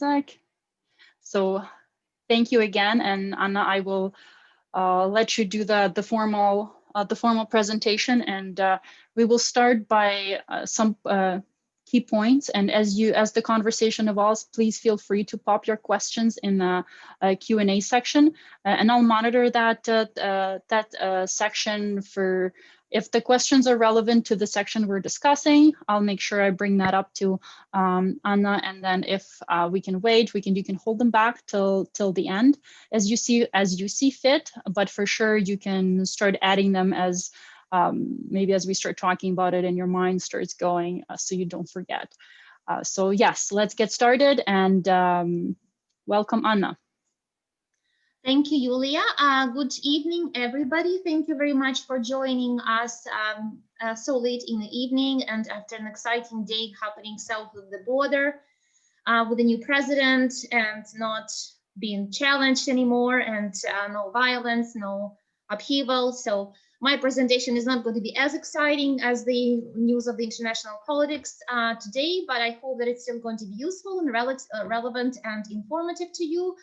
sec. So thank you again, and Anna, I will let you do the formal presentation, and we will start by some key points. And as the conversation evolves, please feel free to pop your questions in the Q&A section, and I'll monitor that section for. If the questions are relevant to the section we're discussing, I'll make sure I bring that up to Anna, and then if we can wait, you can hold them back till the end as you see fit. But for sure, you can start adding them as maybe as we start talking about it and your mind starts going, so you don't forget. So yes, let's get started, and welcome, Anna. Thank you, Julia. Good evening, everybody. Thank you very much for joining us so late in the evening and after an exciting day happening south of the border with a new president and not being challenged anymore, and no violence, no upheaval. So my presentation is not going to be as exciting as the news of the international politics today, but I hope that it's still going to be useful and relevant and informative to you.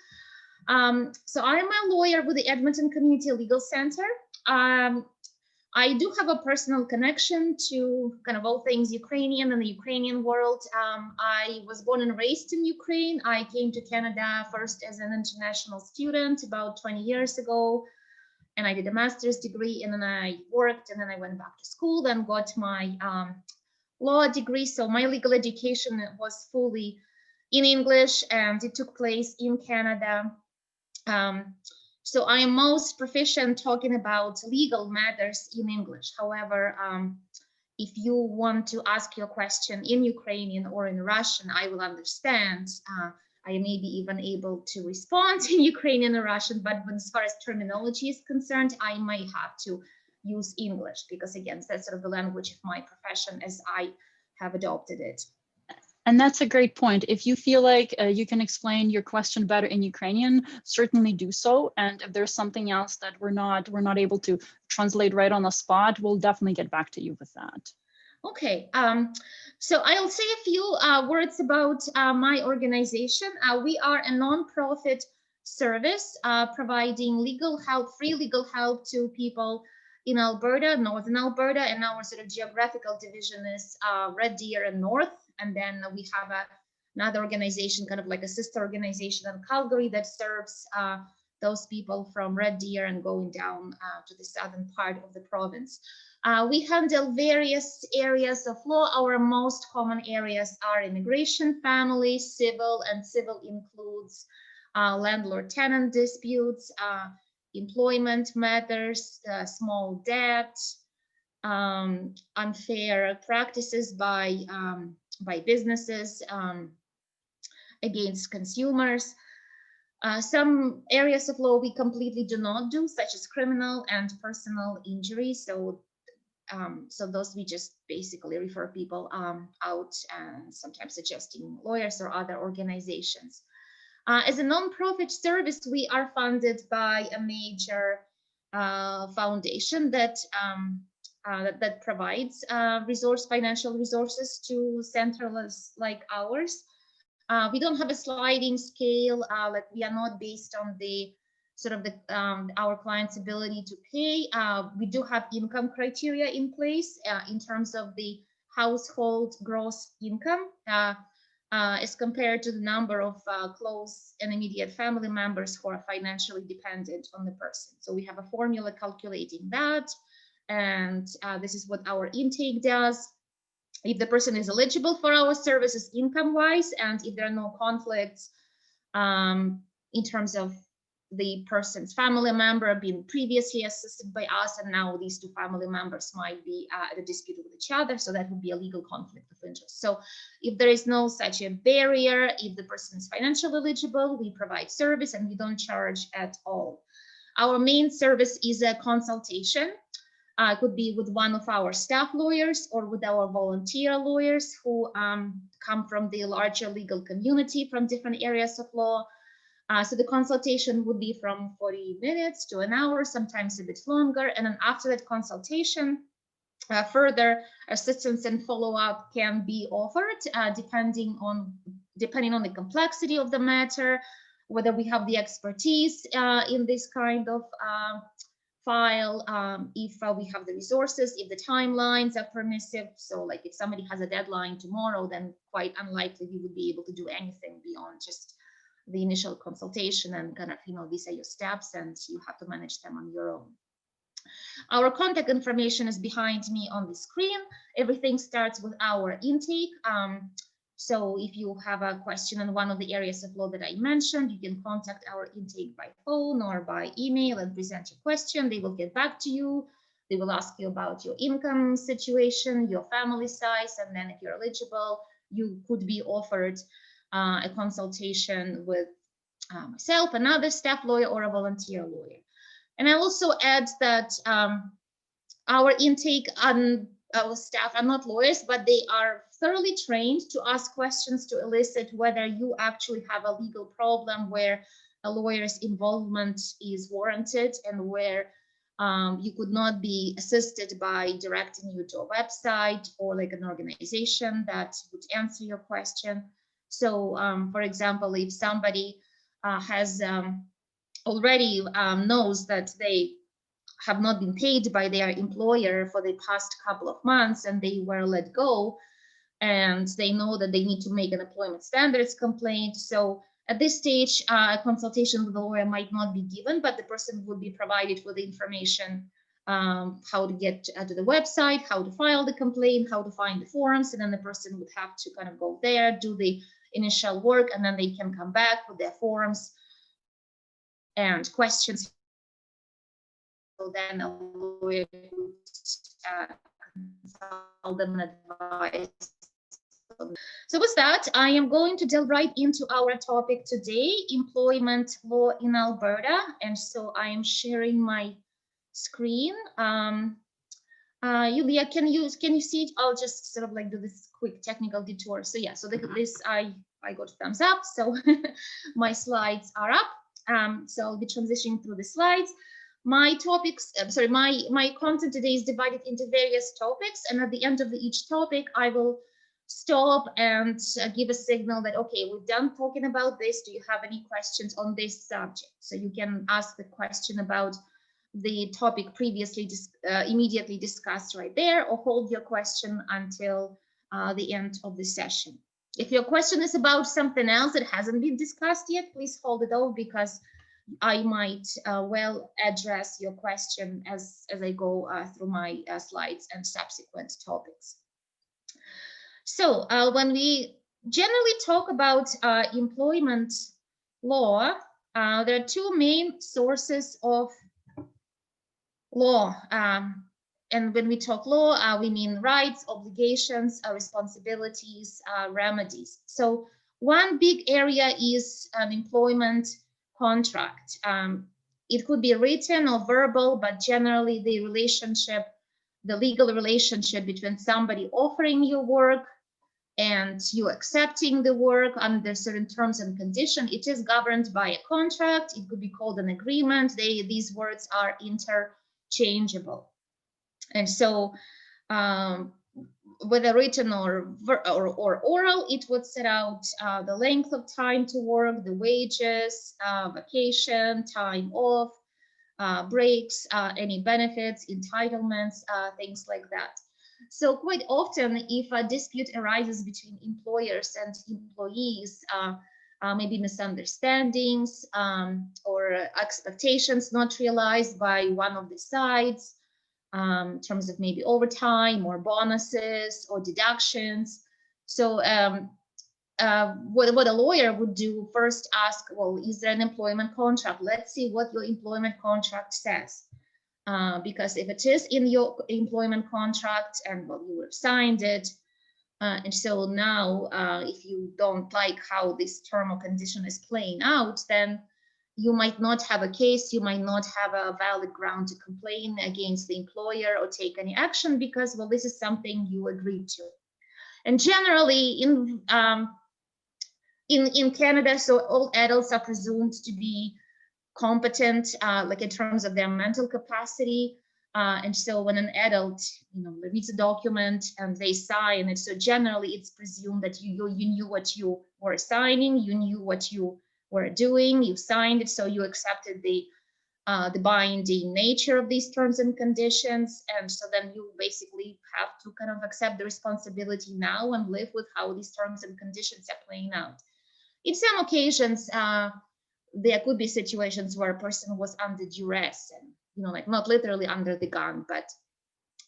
So I'm a lawyer with the Edmonton Community Legal Centre. I do have a personal connection to kind of all things Ukrainian and the Ukrainian world. I was born and raised in Ukraine. I came to Canada first as an international student about 20 years ago, and I did a master's degree, and then I worked, and then I went back to school and got my law degree. So my legal education was fully in English, and it took place in Canada. So I am most proficient talking about legal matters in English. However, if you want to ask your question in Ukrainian or in Russian, I will understand. I may be even able to respond in Ukrainian or Russian, but as far as terminology is concerned, I might have to use English, because again, that's sort of the language of my profession as I have adopted it. And that's a great point. If you feel like you can explain your question better in Ukrainian, certainly do so. And if there's something else that we're not able to translate right on the spot, we'll definitely get back to you with that. Okay, so I'll say a few words about my organization. We are a non-profit service providing legal help, free legal help to people in Alberta, Northern Alberta, and our sort of geographical division is Red Deer and North. And then we have another organization, kind of like a sister organization in Calgary, that serves those people from Red Deer and going down to the southern part of the province. We handle various areas of law. Our most common areas are immigration, family, civil, and civil includes landlord-tenant disputes, employment matters, small debt, unfair practices by businesses against consumers. Some areas of law we completely do not do, such as criminal and personal injury. So those we just basically refer people out, and sometimes suggesting lawyers or other organizations. As a nonprofit service, we are funded by a major foundation that provides financial resources to centers like ours. We don't have a sliding scale, like we are not based on the sort of our clients' ability to pay. We do have income criteria in place in terms of the household gross income as compared to the number of close and immediate family members who are financially dependent on the person. So we have a formula calculating that. And this is what our intake does. If the person is eligible for our services income-wise, and if there are no conflicts in terms of the person's family member being previously assisted by us, and now these two family members might be at a dispute with each other, so that would be a legal conflict of interest. So if there is no such a barrier, if the person is financially eligible, we provide service and we don't charge at all. Our main service is a consultation. It could be with one of our staff lawyers or with our volunteer lawyers who come from the larger legal community from different areas of law. So the consultation would be from 40 minutes to an hour, sometimes a bit longer. And then after that consultation, further assistance and follow-up can be offered depending on depending on the complexity of the matter, whether we have the expertise in this kind of file, if we have the resources, if the timelines are permissive. So like if somebody has a deadline tomorrow, then quite unlikely we would be able to do anything beyond just the initial consultation and kind of, you know, these are your steps and you have to manage them on your own. Our contact information is behind me on the screen. Everything starts with our intake. So if you have a question in one of the areas of law that I mentioned, you can contact our intake by phone or by email and present your question. They will get back to you. They will ask you about your income situation, your family size, and then if you're eligible, you could be offered a consultation with myself, another staff lawyer, or a volunteer lawyer. And I also add that our intake on our staff are not lawyers, but they are thoroughly trained to ask questions to elicit whether you actually have a legal problem where a lawyer's involvement is warranted and where you could not be assisted by directing you to a website or like an organization that would answer your question. So, for example, if somebody has already knows that they have not been paid by their employer for the past couple of months and they were let go, and they know that they need to make an employment standards complaint. So at this stage, a consultation with the lawyer might not be given, but the person would be provided with the information, how to get to the website, how to file the complaint, how to find the forms, and then the person would have to kind of go there, do the initial work, and then they can come back with their forms and questions. So then a lawyer would consult them and advise. So with that, I am going to delve right into our topic today, employment law in Alberta. And so I am sharing my screen. Yulia, can you see it? I'll just sort of like do this quick technical detour. So yeah, so this I got thumbs up. So my slides are up. So I'll be transitioning through the slides. My topics, my content today is divided into various topics, and at the end of each topic, I will stop and give a signal that, okay, we're done talking about this. Do you have any questions on this subject? So you can ask the question about the topic previously immediately discussed right there, or hold your question until the end of the session. If your question is about something else that hasn't been discussed yet, please hold it off, because I might well address your question as I go through my slides and subsequent topics. So when we generally talk about employment law, there are two main sources of law. And when we talk law, we mean rights, obligations, responsibilities, remedies. So one big area is an employment contract. It could be written or verbal, but generally the relationship, the legal relationship between somebody offering you work and you accepting the work under certain terms and conditions, it is governed by a contract. It could be called an agreement. These words are interchangeable. And so whether written or oral, it would set out the length of time to work, the wages, vacation, time off, breaks, any benefits, entitlements, things like that. So quite often, if a dispute arises between employers and employees, maybe misunderstandings or expectations not realized by one of the sides, in terms of maybe overtime or bonuses or deductions. So what a lawyer would do, first ask, well, is there an employment contract? Let's see what your employment contract says. Because if it is in your employment contract and well, you have signed it, and so now if you don't like how this term or condition is playing out, then you might not have a case, you might not have a valid ground to complain against the employer or take any action, because, well, this is something you agreed to. And generally in Canada, so all adults are presumed to be competent, like in terms of their mental capacity. And so when an adult, reads a document and they sign it, so generally it's presumed that you knew what you were signing, you knew what you were doing, you signed it, so you accepted the binding nature of these terms and conditions. And so then you basically have to kind of accept the responsibility now and live with how these terms and conditions are playing out. In some occasions, there could be situations where a person was under duress and, like not literally under the gun, but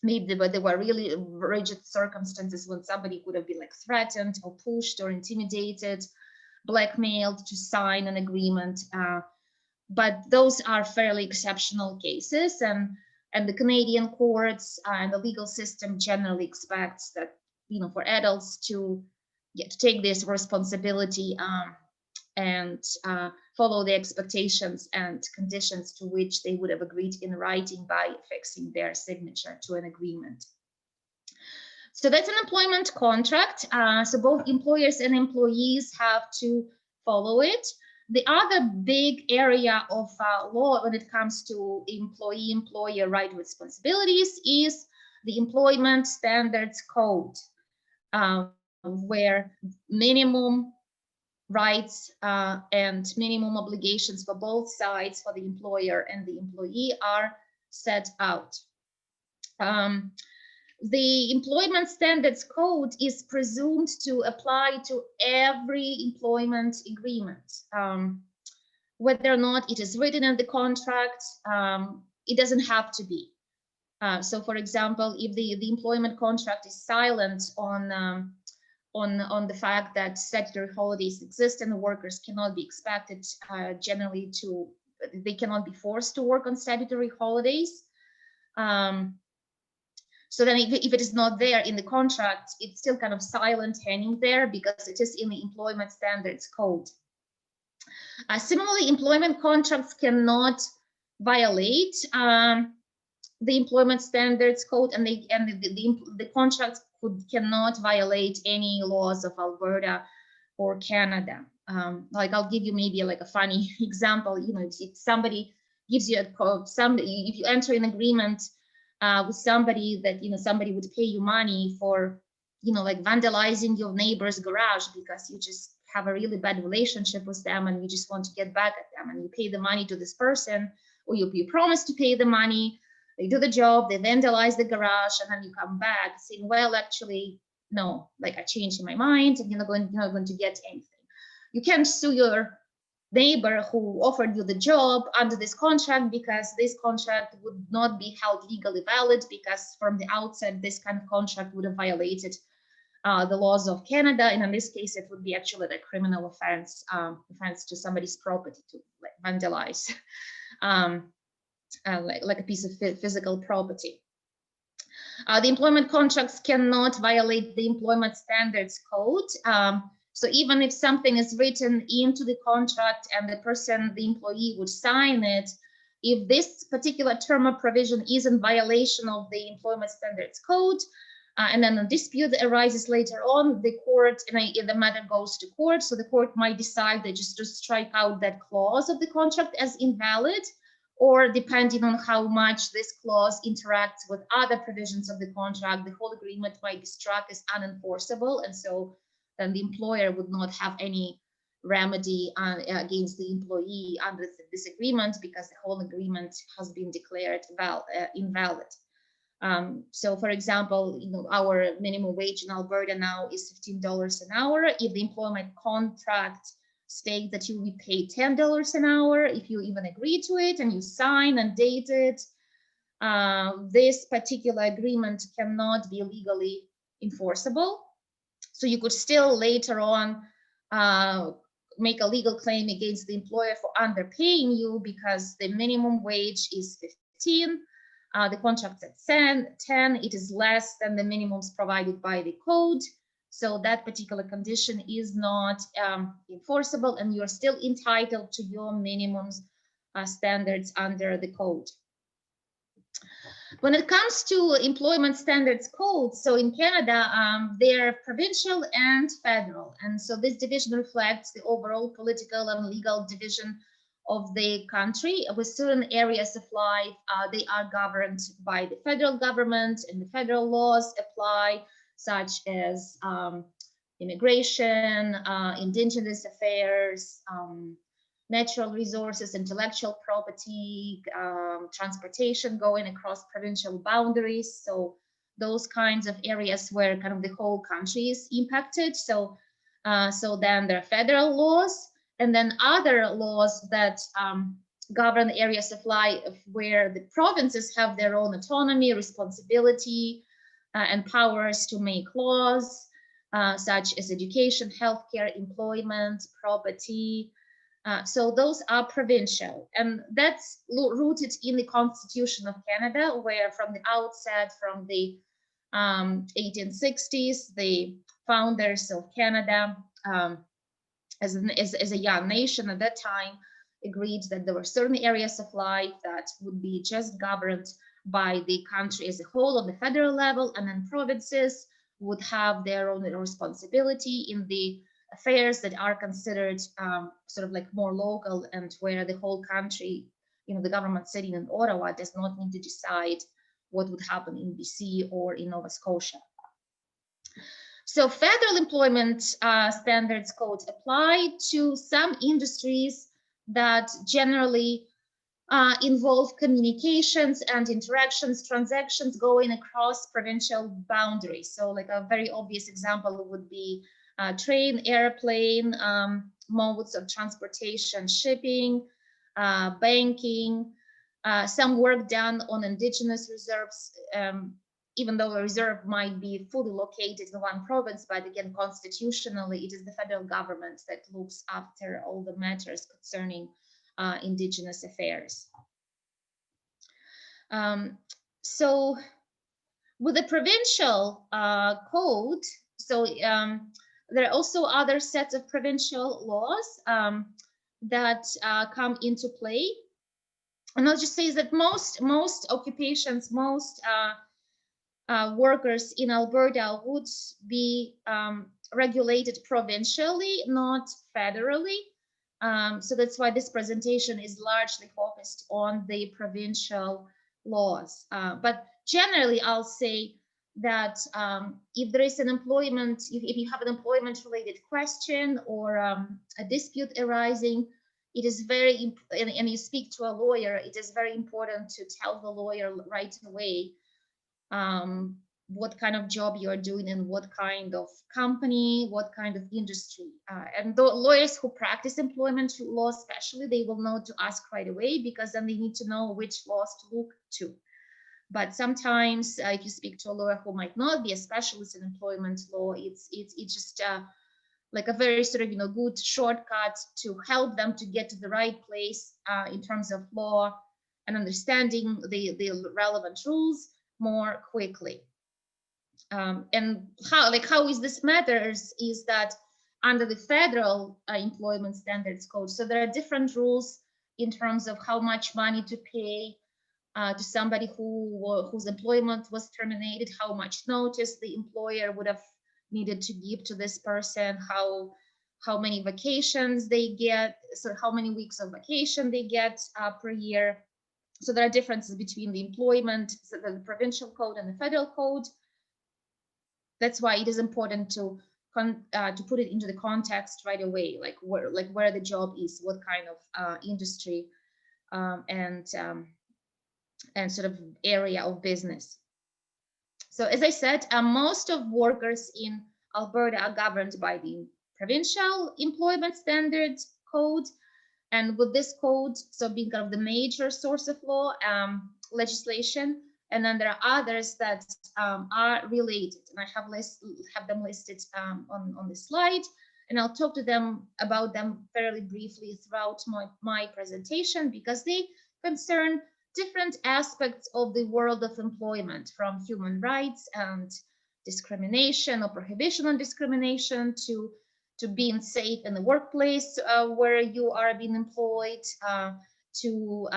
maybe there were really rigid circumstances when somebody could have been like threatened or pushed or intimidated, blackmailed to sign an agreement. But those are fairly exceptional cases, and the Canadian courts and the legal system generally expects that, for adults to take this responsibility and follow the expectations and conditions to which they would have agreed in writing by affixing their signature to an agreement. So that's an employment contract. So both employers and employees have to follow it. The other big area of law when it comes to employee-employer right responsibilities is the Employment Standards Code, where minimum rights and minimum obligations for both sides, for the employer and the employee, are set out. The Employment Standards Code is presumed to apply to every employment agreement. Whether or not it is written in the contract, it doesn't have to be. So, for example, if the employment contract is silent on the fact that statutory holidays exist and the workers cannot be expected generally they cannot be forced to work on statutory holidays. So then if it is not there in the contract, it's still kind of silent hanging there because it is in the Employment Standards Code. Similarly, employment contracts cannot violate the Employment Standards Code, and the contracts cannot violate any laws of Alberta or Canada. Like I'll give you maybe like a funny example. If somebody gives you if you enter an agreement with somebody that somebody would pay you money for like vandalizing your neighbor's garage because you just have a really bad relationship with them and you just want to get back at them, and you pay the money to this person, or you promise to pay the money, they do the job, they vandalize the garage, and then you come back saying, well, actually no, like I changed my mind and you're not going to get anything. You can't sue your neighbor who offered you the job under this contract because this contract would not be held legally valid, because from the outset this kind of contract would have violated the laws of Canada, and in this case it would be actually a criminal offense, offense to somebody's property, to like vandalize like a piece of physical property. The employment contracts cannot violate the Employment Standards Code. So even if something is written into the contract and the employee would sign it, if this particular term or provision is in violation of the Employment Standards Code, and then a dispute arises later on, the court, and the matter goes to court, so the court might decide that just to strike out that clause of the contract as invalid, or depending on how much this clause interacts with other provisions of the contract, the whole agreement might be struck as unenforceable, and so then the employer would not have any remedy against the employee under this agreement because the whole agreement has been declared invalid. So, for example, our minimum wage in Alberta now is $15 an hour. If the employment contract states that you will be paid $10 an hour, if you even agree to it and you sign and date it, this particular agreement cannot be legally enforceable. So you could still later on make a legal claim against the employer for underpaying you because the minimum wage is 15. The contract's at 10, it is less than the minimums provided by the code. So that particular condition is not enforceable, and you're still entitled to your minimums standards under the code. When it comes to employment standards codes, so in Canada, they're provincial and federal. And so this division reflects the overall political and legal division of the country, with certain areas of life, they are governed by the federal government, and the federal laws apply, such as immigration, indigenous affairs, natural resources, intellectual property, transportation going across provincial boundaries. So those kinds of areas where kind of the whole country is impacted. So then there are federal laws, and then other laws that govern areas of life where the provinces have their own autonomy, responsibility, and powers to make laws, such as education, healthcare, employment, property. So those are provincial, and that's rooted in the Constitution of Canada, where from the outset, from the 1860s, the founders of Canada, as a young nation at that time, agreed that there were certain areas of life that would be just governed by the country as a whole on the federal level, and then provinces would have their own responsibility in the affairs that are considered sort of like more local, and where the whole country, the government sitting in Ottawa does not need to decide what would happen in BC or in Nova Scotia. So federal employment standards codes apply to some industries that generally involve communications and interactions, transactions going across provincial boundaries. So like a very obvious example would be train, airplane, modes of transportation, shipping, banking, some work done on indigenous reserves, even though a reserve might be fully located in one province, but again, constitutionally, it is the federal government that looks after all the matters concerning indigenous affairs. So with the provincial code, so there are also other sets of provincial laws that come into play. And I'll just say that most occupations, most workers in Alberta would be regulated provincially, not federally. So that's why this presentation is largely focused on the provincial laws. But generally, I'll say that if there is an employment, if you have an employment-related question or a dispute arising, it is very, and you speak to a lawyer, it is very important to tell the lawyer right away what kind of job you're doing and what kind of company, what kind of industry. And the lawyers who practice employment law especially, they will know to ask right away, because then they need to know which laws to look to. But sometimes if you speak to a lawyer who might not be a specialist in employment law, it's just like a very sort of good shortcut to help them to get to the right place in terms of law and understanding the relevant rules more quickly. And how is this matters is that under the federal employment standards code, so there are different rules in terms of how much money to pay to somebody whose employment was terminated, how much notice the employer would have needed to give to this person, how many vacations they get, so how many weeks of vacation they get per year. So there are differences between the employment, so the provincial code and the federal code. That's why it is important to put it into the context right away, like where the job is, what kind of industry and sort of area of business. So as I said, most of workers in Alberta are governed by the Provincial Employment Standards Code. And with this code, so being kind of the major source of law legislation, and then there are others that are related, and I have them listed on the slide, and I'll talk to them about them fairly briefly throughout my presentation, because they concern different aspects of the world of employment, from human rights and discrimination or prohibition on discrimination to being safe in the workplace where you are being employed, to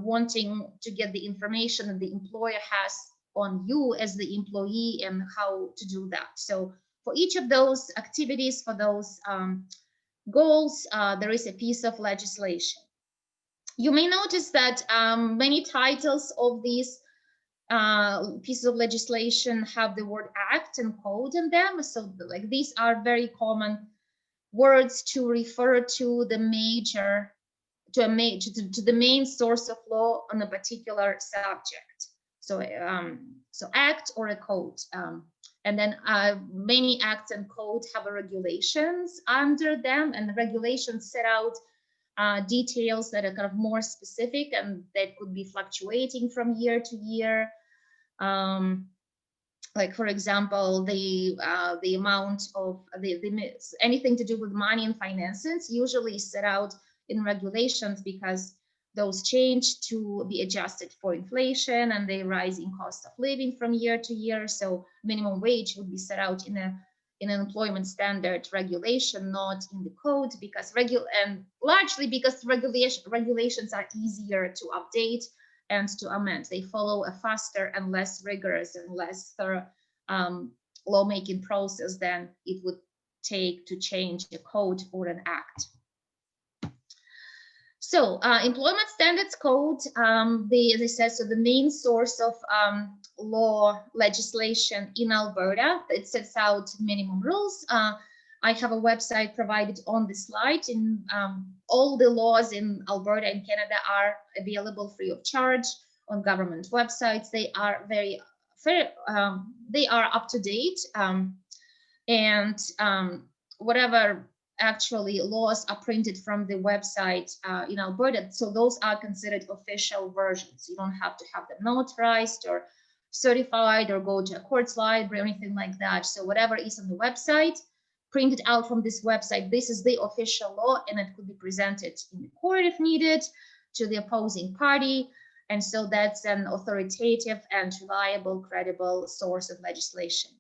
wanting to get the information that the employer has on you as the employee and how to do that. So for each of those activities, for those goals, there is a piece of legislation. You may notice that many titles of these pieces of legislation have the word act and code in them. So like these are very common words to refer to the major, to the main source of law on a particular subject. So so act or a code. And then many acts and codes have regulations under them, and the regulations set out details that are kind of more specific and that could be fluctuating from year to year. Like for example, the amount of anything to do with money and finances usually set out in regulations because those change to be adjusted for inflation and the rising cost of living from year to year. So minimum wage would be set out in an employment standard regulation, not in the code, because largely because regulations are easier to update and to amend. They follow a faster and less rigorous and less thorough lawmaking process than it would take to change a code or an act. So Employment Standards Code, as I said, so the main source of law legislation in Alberta, it sets out minimum rules. I have a website provided on the slide. In all the laws in Alberta and Canada are available free of charge on government websites. They are very fair, they are up to date, and whatever actually laws are printed from the website in Alberta, so those are considered official versions. You don't have to have them notarized or certified or go to a court's library or anything like that. So whatever is on the website, printed out from this website, this is the official law, and it could be presented in the court if needed to the opposing party. And so that's an authoritative and reliable, credible source of legislation.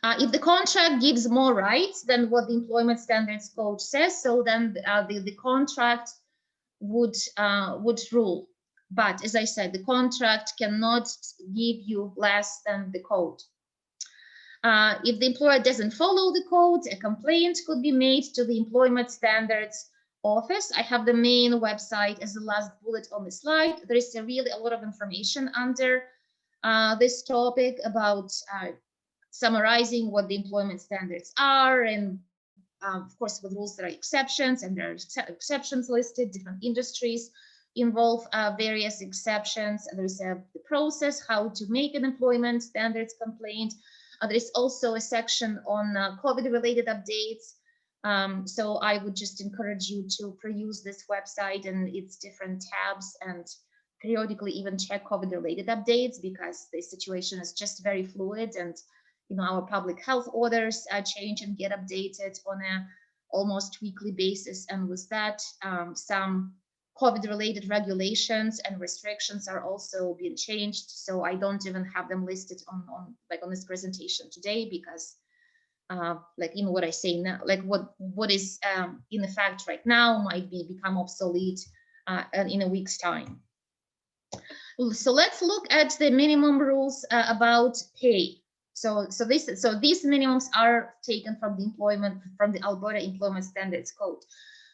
If the contract gives more rights than what the Employment Standards Code says, so then the contract would rule. But as I said, the contract cannot give you less than the code. If the employer doesn't follow the code, a complaint could be made to the Employment Standards Office. I have the main website as the last bullet on the slide. There is really a lot of information under this topic about summarizing what the employment standards are, and of course with rules there are exceptions, and there are exceptions listed. Different industries involve various exceptions, and there's the process how to make an employment standards complaint. There's also a section on COVID related updates. So I would just encourage you to peruse this website and its different tabs, and periodically even check COVID related updates, because the situation is just very fluid, and our public health orders change and get updated on a almost weekly basis. And with that, some COVID related regulations and restrictions are also being changed. So I don't even have them listed on this presentation today, because what I say now, like what is in effect right now might become obsolete in a week's time. So let's look at the minimum rules about pay. So these minimums are taken from the Alberta Employment Standards Code.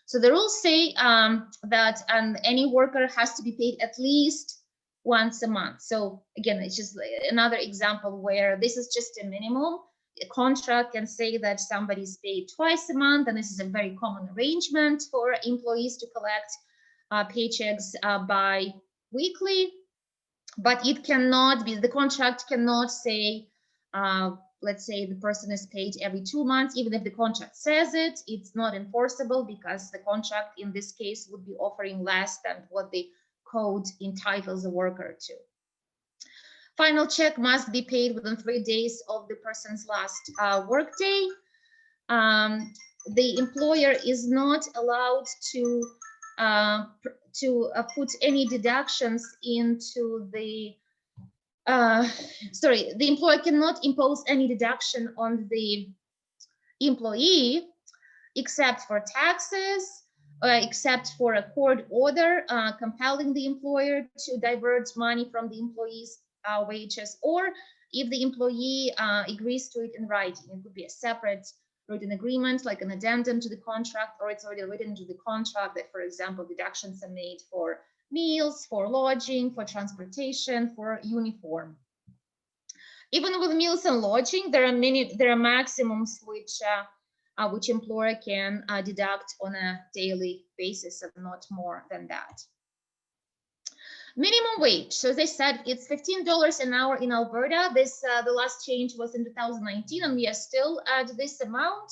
So the rules say that any worker has to be paid at least once a month. So again, it's just another example where this is just a minimum. A contract can say that somebody's paid twice a month, and this is a very common arrangement for employees to collect paychecks bi-weekly. But it cannot be, the contract cannot say, let's say the person is paid every 2 months. Even if the contract says it, it's not enforceable, because the contract in this case would be offering less than what the code entitles the worker to. Final check must be paid within 3 days of the person's last workday. The employer is not allowed to put any deductions into the the employer cannot impose any deduction on the employee except for taxes, except for a court order compelling the employer to divert money from the employee's wages, or if the employee agrees to it in writing. It could be a separate written agreement, like an addendum to the contract, or it's already written into the contract that, for example, deductions are made for meals, for lodging, for transportation, for uniform. Even with meals and lodging, there are maximums which employer can deduct on a daily basis, and not more than that. Minimum wage. So as I said, it's $15 an hour in Alberta. This the last change was in 2019, and we are still at this amount.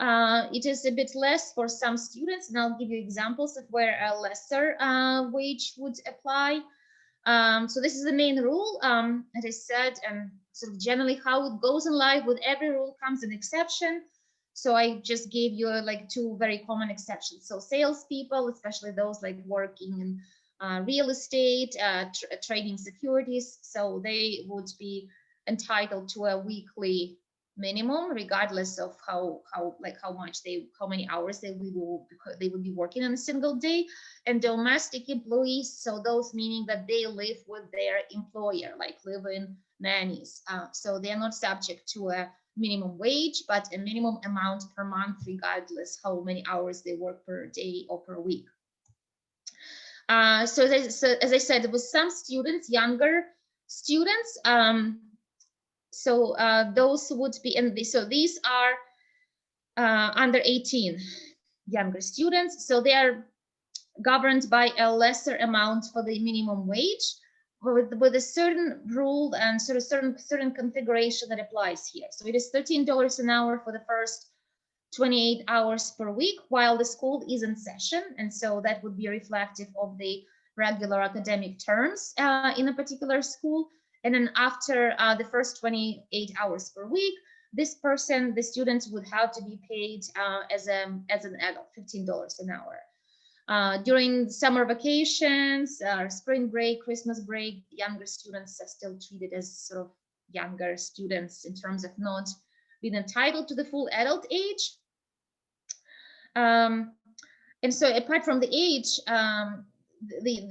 It is a bit less for some students, and I'll give you examples of where a lesser wage would apply. So this is the main rule, as I said, and sort of generally how it goes in life. With every rule comes an exception. So I just gave you like two very common exceptions. So salespeople, especially those like working in real estate, trading securities, so they would be entitled to a weekly minimum, regardless of how many hours they would be working on a single day. And domestic employees, so those meaning that they live with their employer, like live-in nannies. So they are not subject to a minimum wage, but a minimum amount per month, regardless how many hours they work per day or per week. So as I said, with some students, younger students, those would be, so these are under 18 younger students, so they are governed by a lesser amount for the minimum wage, with a certain rule and sort of certain configuration that applies here. So it is $13 an hour for the first 28 hours per week while the school is in session, and so that would be reflective of the regular academic terms in a particular school. And then after the first 28 hours per week, this person, the student, would have to be paid as an adult, $15 an hour. During summer vacations, spring break, Christmas break, younger students are still treated as sort of younger students in terms of not being entitled to the full adult age. And so apart from the age,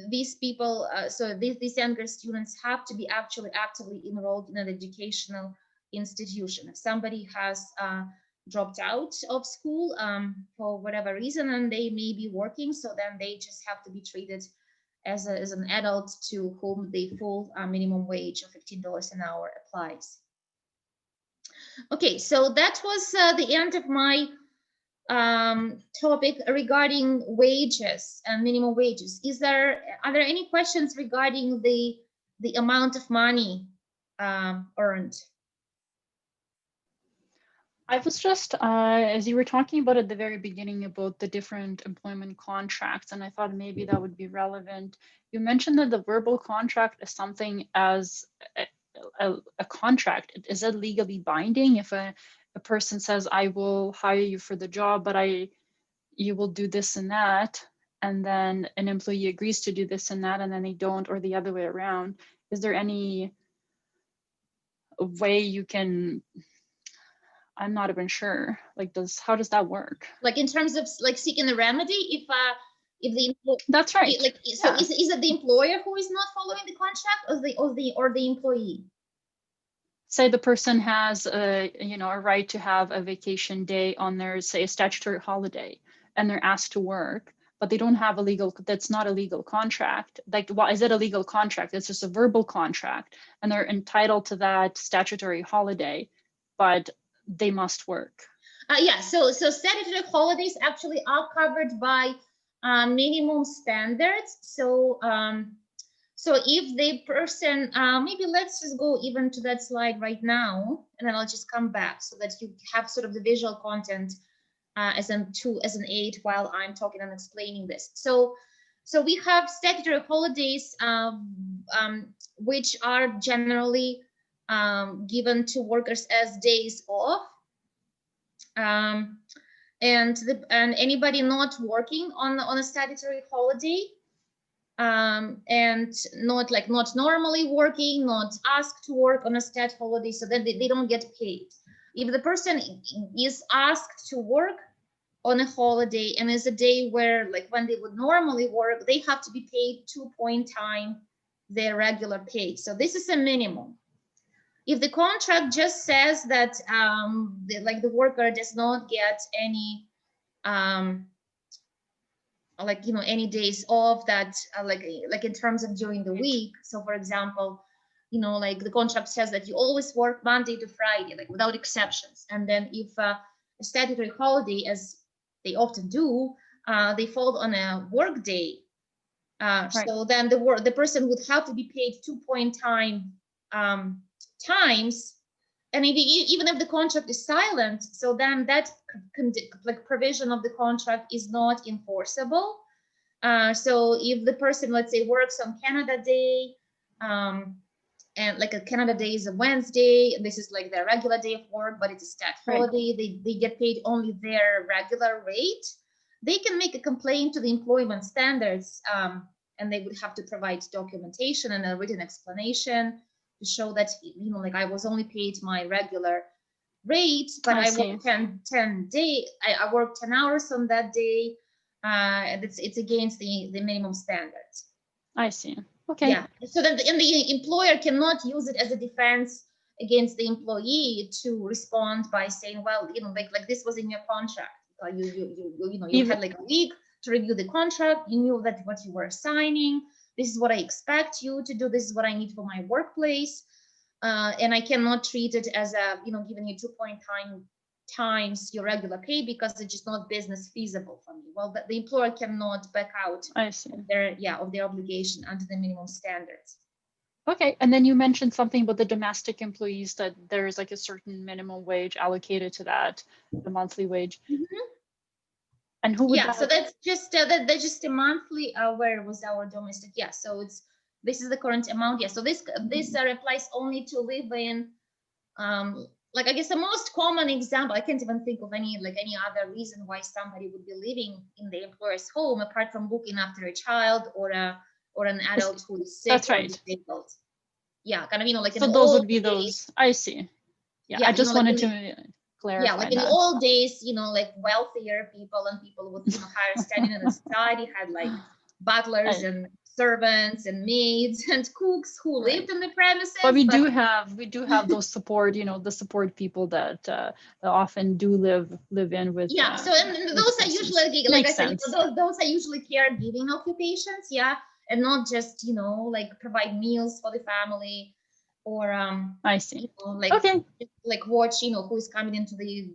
these people, so these younger students have to be actually actively enrolled in an educational institution. If somebody has dropped out of school for whatever reason, and they may be working, so then they just have to be treated as an adult to whom the full minimum wage of $15 an hour applies. Okay, so that was the end of my topic regarding wages and minimum wages. Are there any questions regarding the amount of money earned? I was just, as you were talking about at the very beginning about the different employment contracts, and I thought maybe that would be relevant. You mentioned that the verbal contract is something as a contract. Is it legally binding if a person says, I will hire you for the job, but you will do this and that, and then an employee agrees to do this and that, and then they don't, or the other way around? Is there any way you can, I'm not even sure, like how does that work? Like in terms of like seeking a remedy, if the that's right. Like, so yeah. Is it the employer who is not following the contract, or the employee? Say the person has a right to have a vacation day on their, say, a statutory holiday, and they're asked to work, but they don't have that's not a legal contract. Like, why is it a legal contract? It's just a verbal contract, and they're entitled to that statutory holiday, but they must work. Yeah, so statutory holidays actually are covered by minimum standards. So if the person, maybe let's just go even to that slide right now, and then I'll just come back so that you have sort of the visual content as an aid while I'm talking and explaining this. So we have statutory holidays, which are generally given to workers as days off. And anybody not working on a statutory holiday, and not normally working, not asked to work on a stat holiday, so then they don't get paid. If the person is asked to work on a holiday and is a day where, like, when they would normally work, they have to be paid 2 point time their regular pay. So this is a minimum. If the contract just says that the worker does not get any any days off, that like in terms of during the week. So for example, like the contract says that you always work Monday to Friday, like without exceptions. And then if a statutory holiday, as they often do, they fall on a work day, so then the person would have to be paid 2 point time times. And even if the contract is silent, so then that provision of the contract is not enforceable. So if the person, let's say, works on Canada Day, and like a Canada Day is a Wednesday, and this is like their regular day of work, but it's a stat holiday, they get paid only their regular rate, they can make a complaint to the employment standards, and they would have to provide documentation and a written explanation to show that, like I was only paid my regular rate, but I worked 10 days, I worked 10 hours on that day, and it's against the minimum standards. I see. Okay. Yeah. So then the employer cannot use it as a defense against the employee to respond by saying, well, like this was in your contract. You had like a week to review the contract. You knew that what you were signing. This is what I expect you to do. This is what I need for my workplace. And I cannot treat it as a, giving you 2 point times your regular pay because it's just not business feasible for me. Well, the employer cannot back out of their obligation under the minimum standards. Okay, and then you mentioned something about the domestic employees, that there is like a certain minimum wage allocated to that, the monthly wage. Mm-hmm. And who would so that's just that's just a monthly. Where was our domestic? Yeah, so this is the current amount. Yeah, so this applies only to live in. Like I guess the most common example, I can't even think of any other reason why somebody would be living in the employer's home apart from looking after a child or an adult who is sick or disabled. Yeah, kind of like. So those would be those. I see. Yeah, I just wanted to clarify. Yeah, like in the old days, like wealthier people and people with higher standing in the society had like butlers and servants and maids and cooks who lived in the premises. But we do have those support, the support people that often do live in with. Yeah, so and those are usually, like I said, those are usually caregiving occupations, yeah, and not just like provide meals for the family or I see. Like watch who is coming into the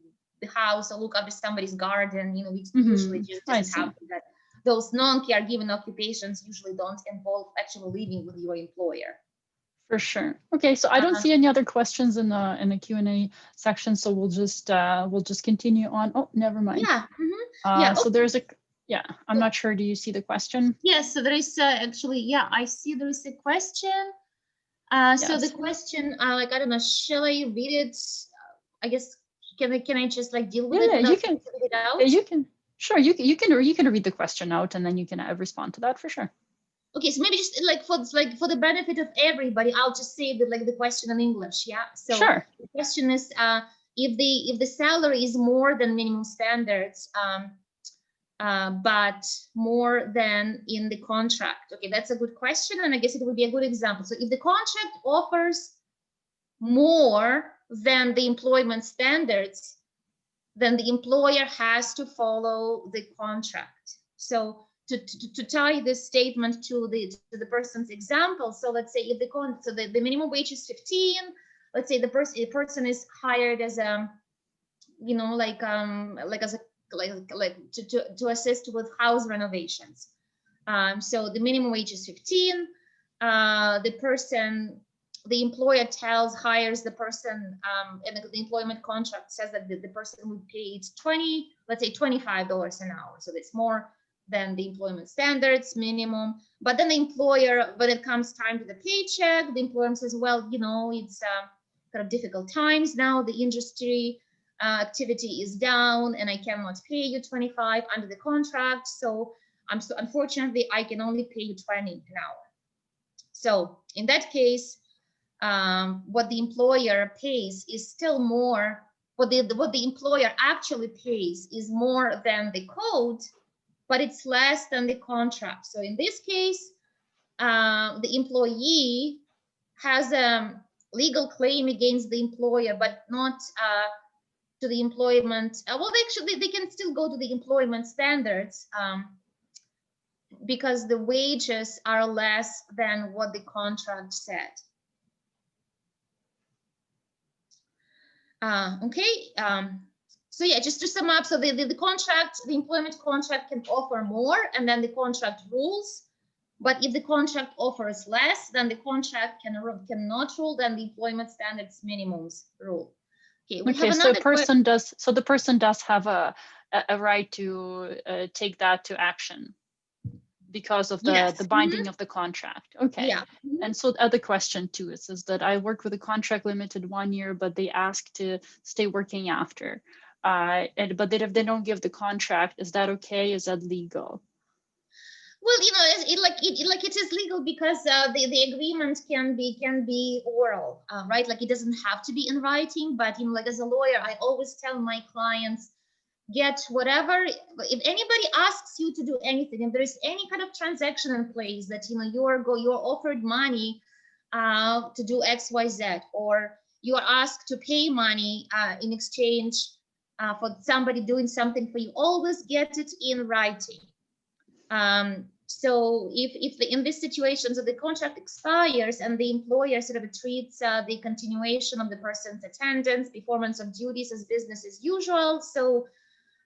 house or look after somebody's garden, which usually just doesn't happen. That those non-caregiving occupations usually don't involve actually living with your employer. For sure. Okay, so I don't see any other questions in the Q&A section, so we'll just continue on. Oh, never mind. Yeah. Mm-hmm. So there's I'm not sure. Do you see the question? Yes. So there is actually. I see there is a question. So the question, I don't know. Shall I read it? I guess can I just like deal with it? Yeah, you can. Read it out? Yeah, you can. Sure, you can read the question out and then you can respond to that for sure. Okay, so maybe just for the benefit of everybody, I'll just say the question in English. Yeah. So sure. The question is, if the salary is more than minimum standards, but more than in the contract. Okay, that's a good question, and I guess it would be a good example. So if the contract offers more than the employment standards, then the employer has to follow the contract. So to tie this statement to the person's example, so let's say if the minimum wage is 15, let's say the person is hired as a to assist with house renovations. So the minimum wage is 15. The employer hires the person, and the employment contract says that the person would pay let's say $25 an hour. So it's more than the employment standards minimum. But then the employer, when it comes time to the paycheck, the employer says, well, it's kind of difficult times now. The industry activity is down and I cannot pay you 25 under the contract. So unfortunately, I can only pay you 20 an hour. So in that case, what the employer pays is still more. What the employer actually pays is more than the code, but it's less than the contract. So in this case, the employee has legal claim against the employer, but not to the employment. Well, actually, they can still go to the employment standards because the wages are less than what the contract said. Okay. So yeah, just to sum up, so the contract, the employment contract can offer more, and then the contract rules. But if the contract offers less, then the contract cannot rule, then the employment standards minimums rule. Okay, we have so another the person does have a right to take that to action because of the binding of the contract. Okay. Yeah. And so the other question too, it says that I worked with a contract limited 1 year, but they ask to stay working after. But if they don't give the contract, is that okay? Is that legal? Well, it is legal because the agreement can be oral, right? Like it doesn't have to be in writing, but like as a lawyer, I always tell my clients, get whatever. If anybody asks you to do anything, if there is any kind of transaction in place that you're offered money to do X, Y, Z, or you are asked to pay money in exchange for somebody doing something for you, always get it in writing. So if in this situation, so the contract expires and the employer sort of treats the continuation of the person's attendance, performance of duties as business as usual, so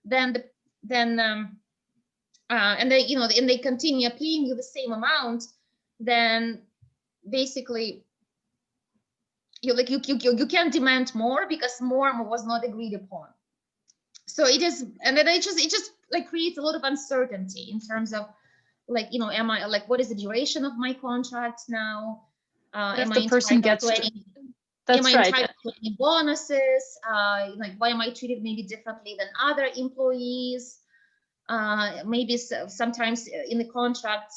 then and they continue paying you the same amount, then basically you can't demand more because more was not agreed upon. So it is, and then it just like creates a lot of uncertainty in terms of like, am I like, what is the duration of my contract now? Am I entitled to any? Am I entitled to any bonuses? Like, why am I treated maybe differently than other employees? Maybe sometimes in the contract,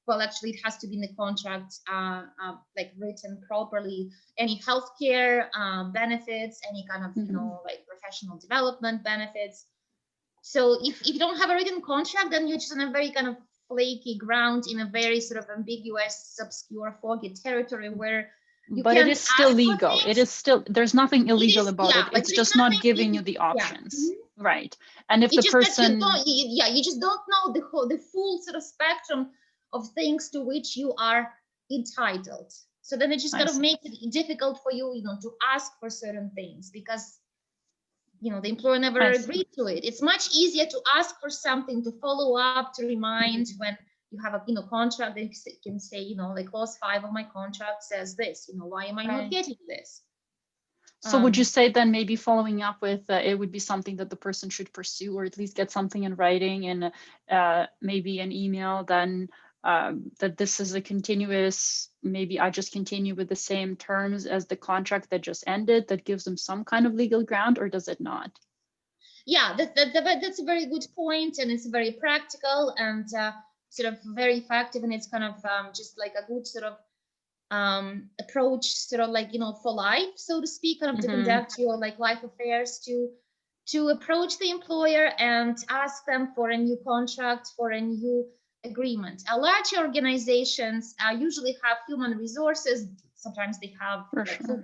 well, actually, it has to be in the contract, like written properly. Any healthcare benefits, any kind of like professional development benefits. So if you don't have a written contract, then you're just on a very kind of flaky ground in a very sort of ambiguous, obscure, foggy territory where but it is still legal. It is still, there's nothing illegal about it. It's just not giving you the options, right? And if the person, you just don't know the full sort of spectrum of things to which you are entitled. So then it just kind of makes it difficult for you, to ask for certain things because the employer never agreed to it. It's much easier to ask for something, to follow up, to remind when you have a contract. They can say, like clause 5 of my contract says this. Why am I not getting this? So would you say then maybe following up with it would be something that the person should pursue, or at least get something in writing and maybe an email then that this is a continuous, maybe I just continue with the same terms as the contract that just ended, that gives them some kind of legal ground, or does it not? Yeah, that's a very good point, and it's very practical and sort of very effective, and it's kind of just like a good sort of approach, sort of like for life, so to speak, kind of to conduct your like life affairs, to approach the employer and ask them for a new contract, for a new agreement. Large organizations usually have human resources. Sometimes they have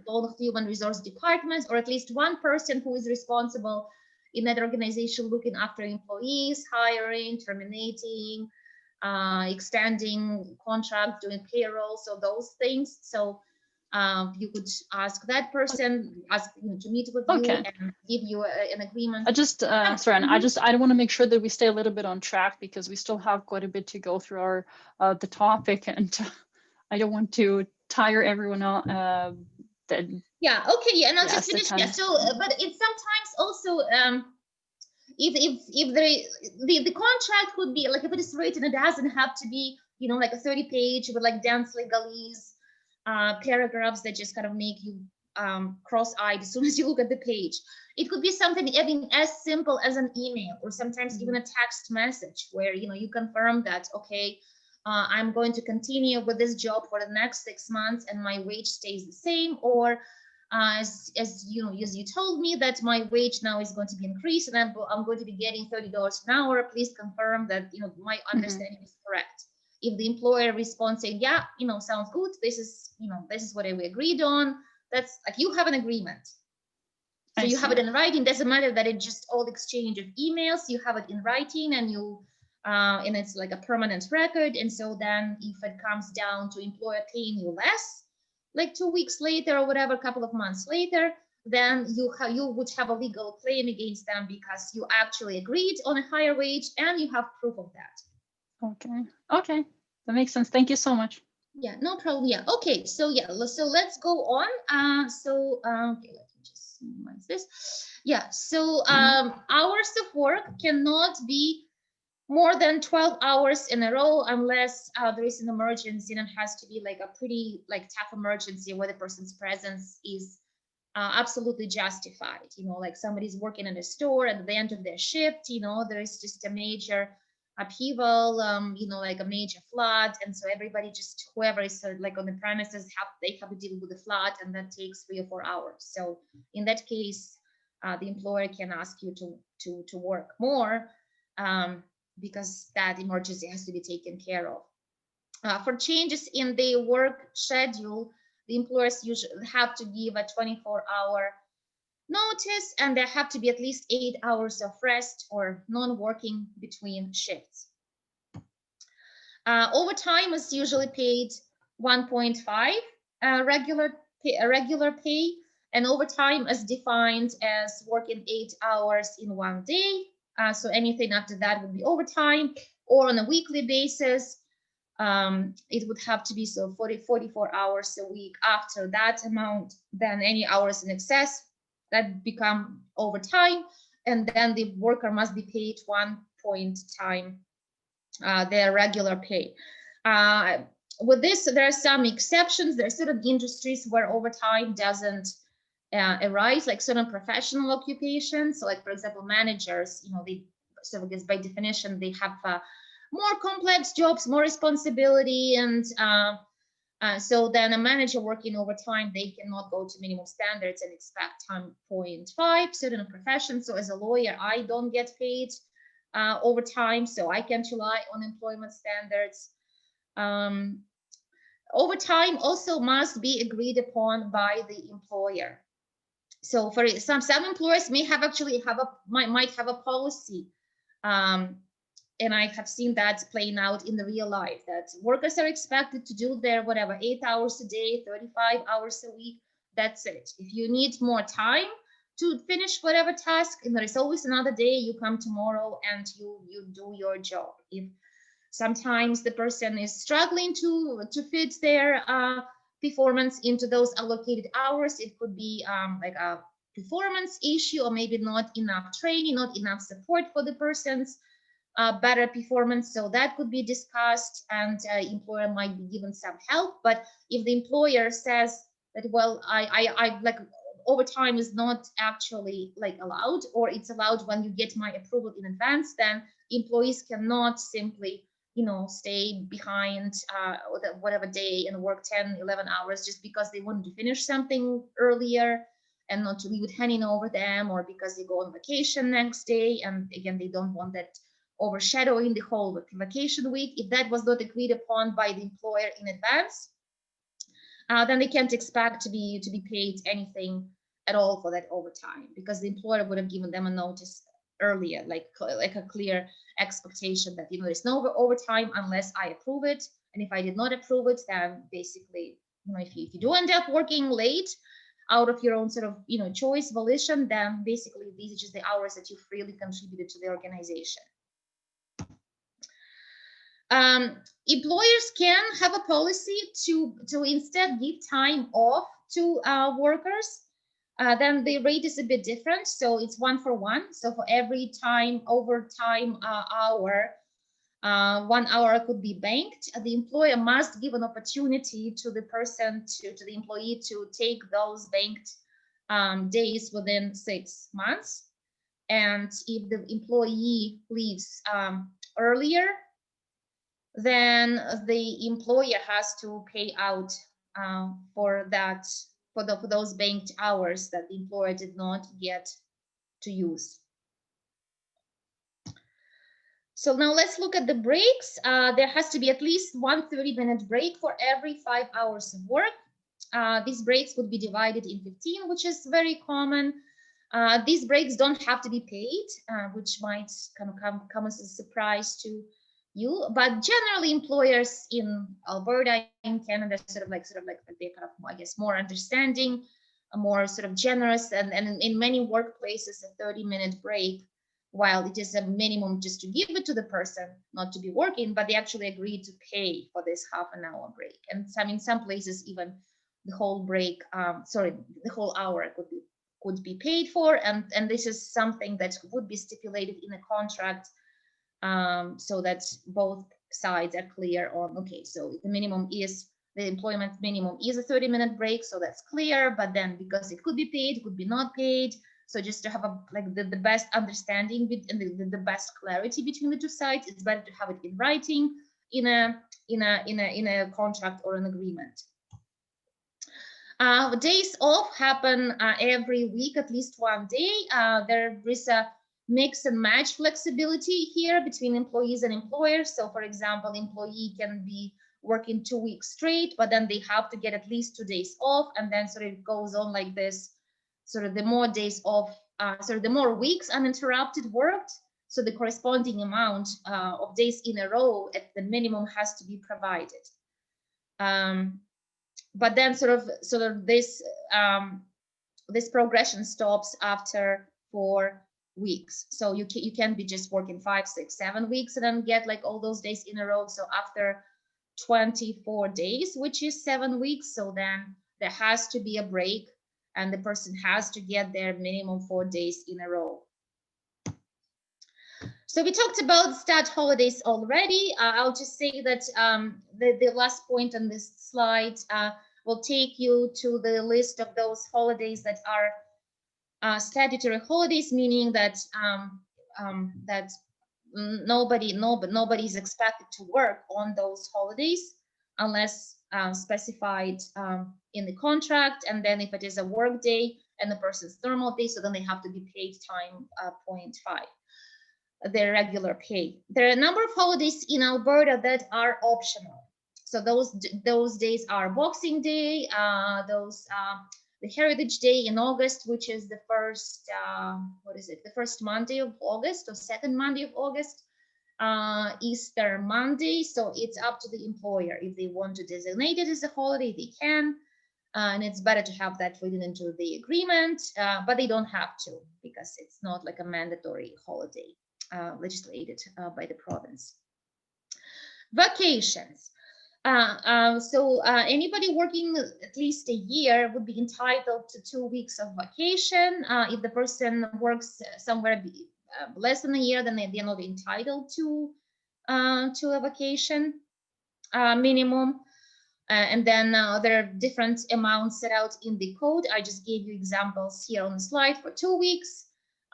full human resource departments, or at least one person who is responsible in that organization looking after employees, hiring, terminating, extending contracts, doing payroll, so those things. So you could ask that person, to meet with you and give you an agreement. I just, sorry, Anna, I want to make sure that we stay a little bit on track because we still have quite a bit to go through our the topic, and I don't want to tire everyone out. Yeah. Okay. Yeah. And I'll just finish. Yeah. So, but it's sometimes also if the contract would be like, if it is written, it doesn't have to be like a 30-page with like dense legalese paragraphs that just kind of make you cross-eyed as soon as you look at the page. It could be something even as simple as an email, or sometimes even a text message where you confirm that, okay, I'm going to continue with this job for the next 6 months and my wage stays the same, or as you told me that my wage now is going to be increased and I'm going to be getting $30 an hour. Please confirm that my understanding is correct. If the employer responds saying, yeah, sounds good, this is what we agreed on, That's like you have an agreement. So I you have see. it in writing. Doesn't matter that it's just all exchange of emails. You have it in writing, and and it's like a permanent record. And so then if it comes down to employer paying you less, like 2 weeks later or whatever, a couple of months later, then you would have a legal claim against them because you actually agreed on a higher wage and you have proof of that. Okay. Okay. That makes sense. Thank you so much. Yeah, no problem. Yeah. Okay. So yeah, so let's go on. Okay, let me just minimize this. Yeah. So hours of work cannot be more than 12 hours in a row unless there is an emergency, and it has to be like a pretty tough emergency where the person's presence is absolutely justified. You know, like somebody's working in a store at the end of their shift, you know, there is just a major upheaval, you know, like a major flood, and so everybody, just whoever is like on the premises, they have to deal with the flood, and that takes 3 or 4 hours. So in that case, the employer can ask you to work more because that emergency has to be taken care of. For changes in the work schedule, the employers usually have to give a 24-hour notice, and there have to be at least 8 hours of rest or non-working between shifts. Overtime is usually paid 1.5 regular pay, and overtime is defined as working 8 hours in one day. So anything after that would be overtime, or on a weekly basis, it would have to be 44 hours a week. After that amount, then any hours in excess that become overtime, and then the worker must be paid 1 point time their regular pay. With this, there are some exceptions. There are certain industries where overtime doesn't arise, like certain professional occupations. So, like for example, managers, you know, so I guess by definition they have more complex jobs, more responsibility, and so then a manager working overtime, they cannot go to minimum standards and expect time 0.5. Certain professions, so as a lawyer, I don't get paid overtime, so I can't rely on employment standards. Overtime also must be agreed upon by the employer. So for some employers might have a policy, and I have seen that playing out in the real life, that workers are expected to do their 8 hours a day, 35 hours a week. That's it. If you need more time to finish whatever task, and there is always another day, you come tomorrow and you do your job. If sometimes the person is struggling to fit their performance into those allocated hours, it could be like a performance issue, or maybe not enough training, not enough support for the person's better performance. So that could be discussed, and employer might be given some help. But if the employer says that, well, I like overtime is not actually allowed, or it's allowed when you get my approval in advance, then employees cannot simply, you know, stay behind whatever day and work 10, 11 hours just because they wanted to finish something earlier and not to leave it hanging over them, or because they go on vacation next day, and again, they don't want that overshadowing the whole vacation week. If that was not agreed upon by the employer in advance, then they can't expect to be paid anything at all for that overtime, because the employer would have given them a notice earlier, like a clear expectation that, you know, there's no overtime unless I approve it. And if I did not approve it, then basically, you know, if you do end up working late out of your own sort of, you know, choice, volition, then basically these are just the hours that you freely contributed to the organization. Employers can have a policy to instead give time off to workers. Then the rate is a bit different, so it's 1-for-1. So for every overtime hour, 1 hour could be banked. The employer must give an opportunity to the person, to the employee, to take those banked days within 6 months. And if the employee leaves earlier, then the employer has to pay out for those banked hours that the employer did not get to use. So now let's look at the breaks. There has to be at least one 30-minute break for every 5 hours of work. these breaks would be divided in 15, which is very common. These breaks don't have to be paid, which might kind of come as a surprise to you, but generally employers in Alberta, in Canada, sort of like they're kind of, I guess, more understanding, more sort of generous, and in many workplaces a 30-minute break, while it is a minimum just to give it to the person, not to be working, but they actually agreed to pay for this half-an-hour break. And in some places even the whole break, the whole hour could be paid for, and this is something that would be stipulated in a contract, so that both sides are clear on, okay, so the employment minimum is a 30-minute break, so that's clear, but then because it could be paid, could be not paid, so just to have the best understanding and the best clarity between the two sides, it's better to have it in writing in a contract or an agreement. Days off happen every week, at least one day. There is a mix and match flexibility here between employees and employers. So for example, employee can be working 2 weeks straight, but then they have to get at least 2 days off, and then sort of it goes on like this. Sort of the more days off, the more weeks uninterrupted worked, so the corresponding amount of days in a row at the minimum has to be provided. But then sort of this progression stops after 4 weeks. So you can be just working 5, 6, 7 weeks and then get like all those days in a row. So after 24 days, which is 7 weeks, so then there has to be a break and the person has to get their minimum 4 days in a row. So we talked about stat holidays already. I'll just say that the last point on this slide will take you to the list of those holidays that are statutory holidays, meaning that nobody is expected to work on those holidays unless specified in the contract. And then if it is a work day and the person's normal day, so then they have to be paid time 0.5, their regular pay. There are a number of holidays in Alberta that are optional. So those days are Boxing Day, the Heritage Day in August, which is the first, the first Monday of August or second Monday of August, Easter Monday. So it's up to the employer. If they want to designate it as a holiday, they can. And it's better to have that written into the agreement, but they don't have to because it's not like a mandatory holiday legislated by the province. Vacations. Anybody working at least a year would be entitled to 2 weeks of vacation. If the person works somewhere less than a year, then they're not entitled to a vacation minimum. And then there are different amounts set out in the code. I just gave you examples here on the slide for 2 weeks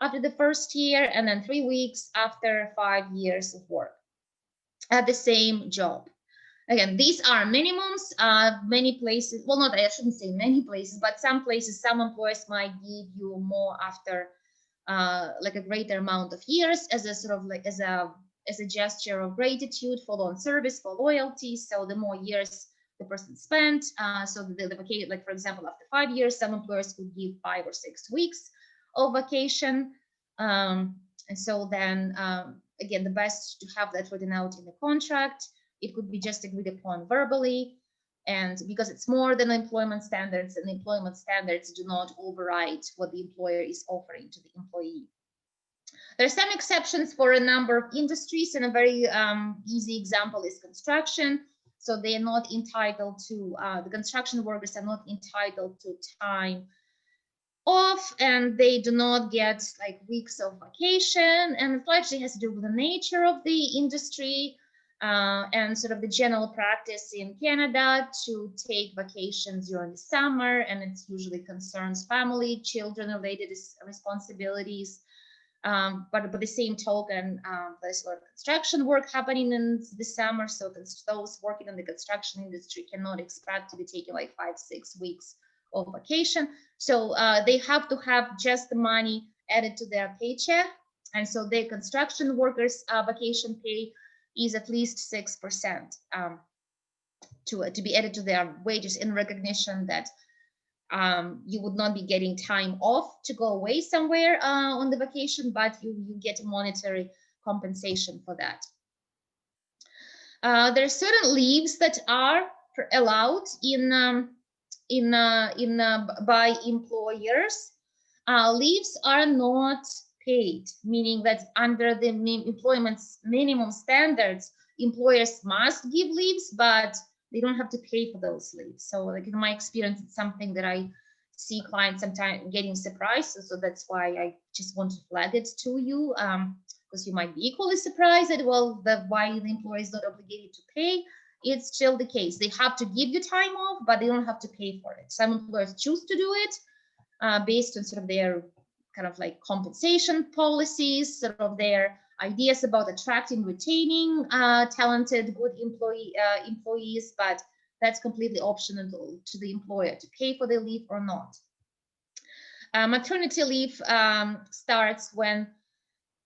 after the first year, and then 3 weeks after 5 years of work at the same job. Again, these are minimums. Many places, well, not, I shouldn't say many places, but some places, some employers might give you more after like a greater amount of years as a sort of like as a gesture of gratitude for long service, for loyalty. So the more years the person spent, so the vacation, like for example, after 5 years, some employers would give 5 or 6 weeks of vacation. And so then again, the best to have that written out in the contract. It could be just agreed upon verbally, and because it's more than employment standards, and employment standards do not override what the employer is offering to the employee. There are some exceptions for a number of industries, and a very easy example is construction. So they are not entitled to, the construction workers are not entitled to time off, and they do not get like weeks of vacation, and it largely has to do with the nature of the industry. And sort of the general practice in Canada to take vacations during the summer, and it usually concerns family, children-related responsibilities. But by the same token, there's a lot of construction work happening in the summer, so those working in the construction industry cannot expect to be taking like 5, 6 weeks of vacation. So they have to have just the money added to their paycheck, and so their construction workers' vacation pay is at least 6%. to be added to their wages in recognition that you would not be getting time off to go away somewhere on the vacation, but you get monetary compensation for that. There are certain leaves that are allowed by employers. Leaves are not paid, meaning that under the employment's minimum standards, employers must give leaves, but they don't have to pay for those leaves. So like in my experience, it's something that I see clients sometimes getting surprised. So that's why I just want to flag it to you, because you might be equally surprised that, well, why the employer is not obligated to pay. It's still the case. They have to give you time off, but they don't have to pay for it. Some employers choose to do it based on sort of their kind of like compensation policies, sort of their ideas about attracting, retaining talented, good employees, but that's completely optional to the employer to pay for the leave or not. Maternity leave starts when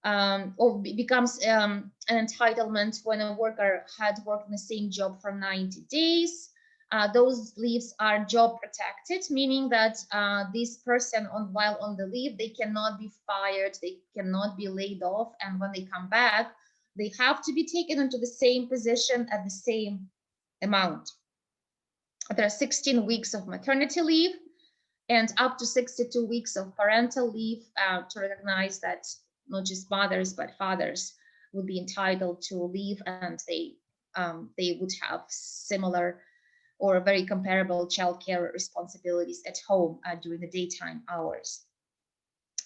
or becomes an entitlement when a worker had worked in the same job for 90 days. Those leaves are job protected, meaning that this person, while on the leave, they cannot be fired, they cannot be laid off, and when they come back, they have to be taken into the same position at the same amount. There are 16 weeks of maternity leave and up to 62 weeks of parental leave to recognize that not just mothers but fathers would be entitled to leave, and they would have similar or very comparable childcare responsibilities at home during the daytime hours.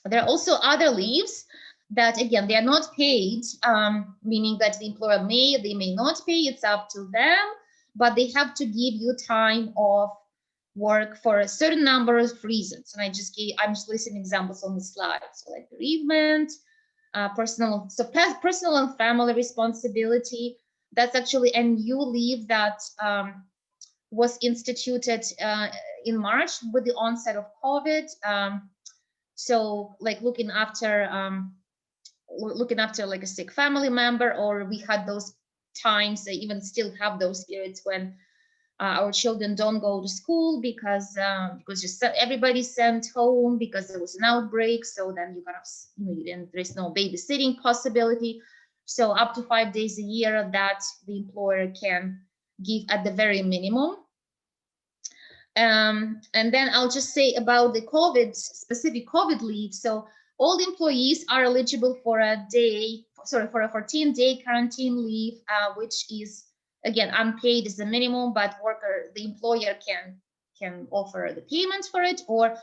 There are also other leaves that, again, they are not paid, meaning that the employer they may not pay, it's up to them, but they have to give you time off work for a certain number of reasons. And I'm just listing examples on the slide. So like bereavement, personal and family responsibility. That's actually a new leave that was instituted in March with the onset of COVID. So like looking after like a sick family member, or we had those times, they even still have those periods when our children don't go to school because just everybody's sent home because there was an outbreak. So then there's no babysitting possibility. So up to 5 days a year that the employer can give at the very minimum. And then I'll just say about the specific COVID leave. So all employees are eligible for a 14-day quarantine leave, which is, again, unpaid is the minimum, but the employer can offer the payment for it, or